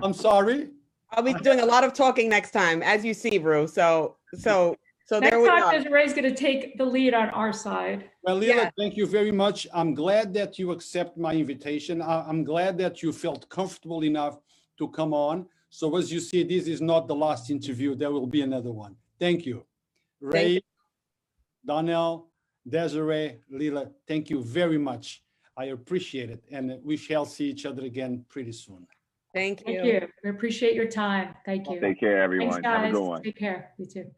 Speaker 1: I'm sorry.
Speaker 6: I'll be doing a lot of talking next time, as you see, Rue. So there
Speaker 2: Next
Speaker 6: we
Speaker 2: time,
Speaker 6: are.
Speaker 2: Desiree's going to take the lead on our side.
Speaker 1: Well, Lela,
Speaker 6: Yeah.
Speaker 1: thank you very much. I'm glad that you accept my invitation. I'm glad that you felt comfortable enough to come on. So as you see, this is not the last interview. There will be another one. Thank you. Ray, Donell, Desiree, Lela, thank you very much. I appreciate it. And we shall see each other again pretty soon.
Speaker 6: Thank you.
Speaker 2: Thank you. We appreciate your time. Thank you.
Speaker 5: Take care, everyone.
Speaker 2: Thanks,
Speaker 5: Have a
Speaker 2: guys.
Speaker 5: good one.
Speaker 2: Take care. You too.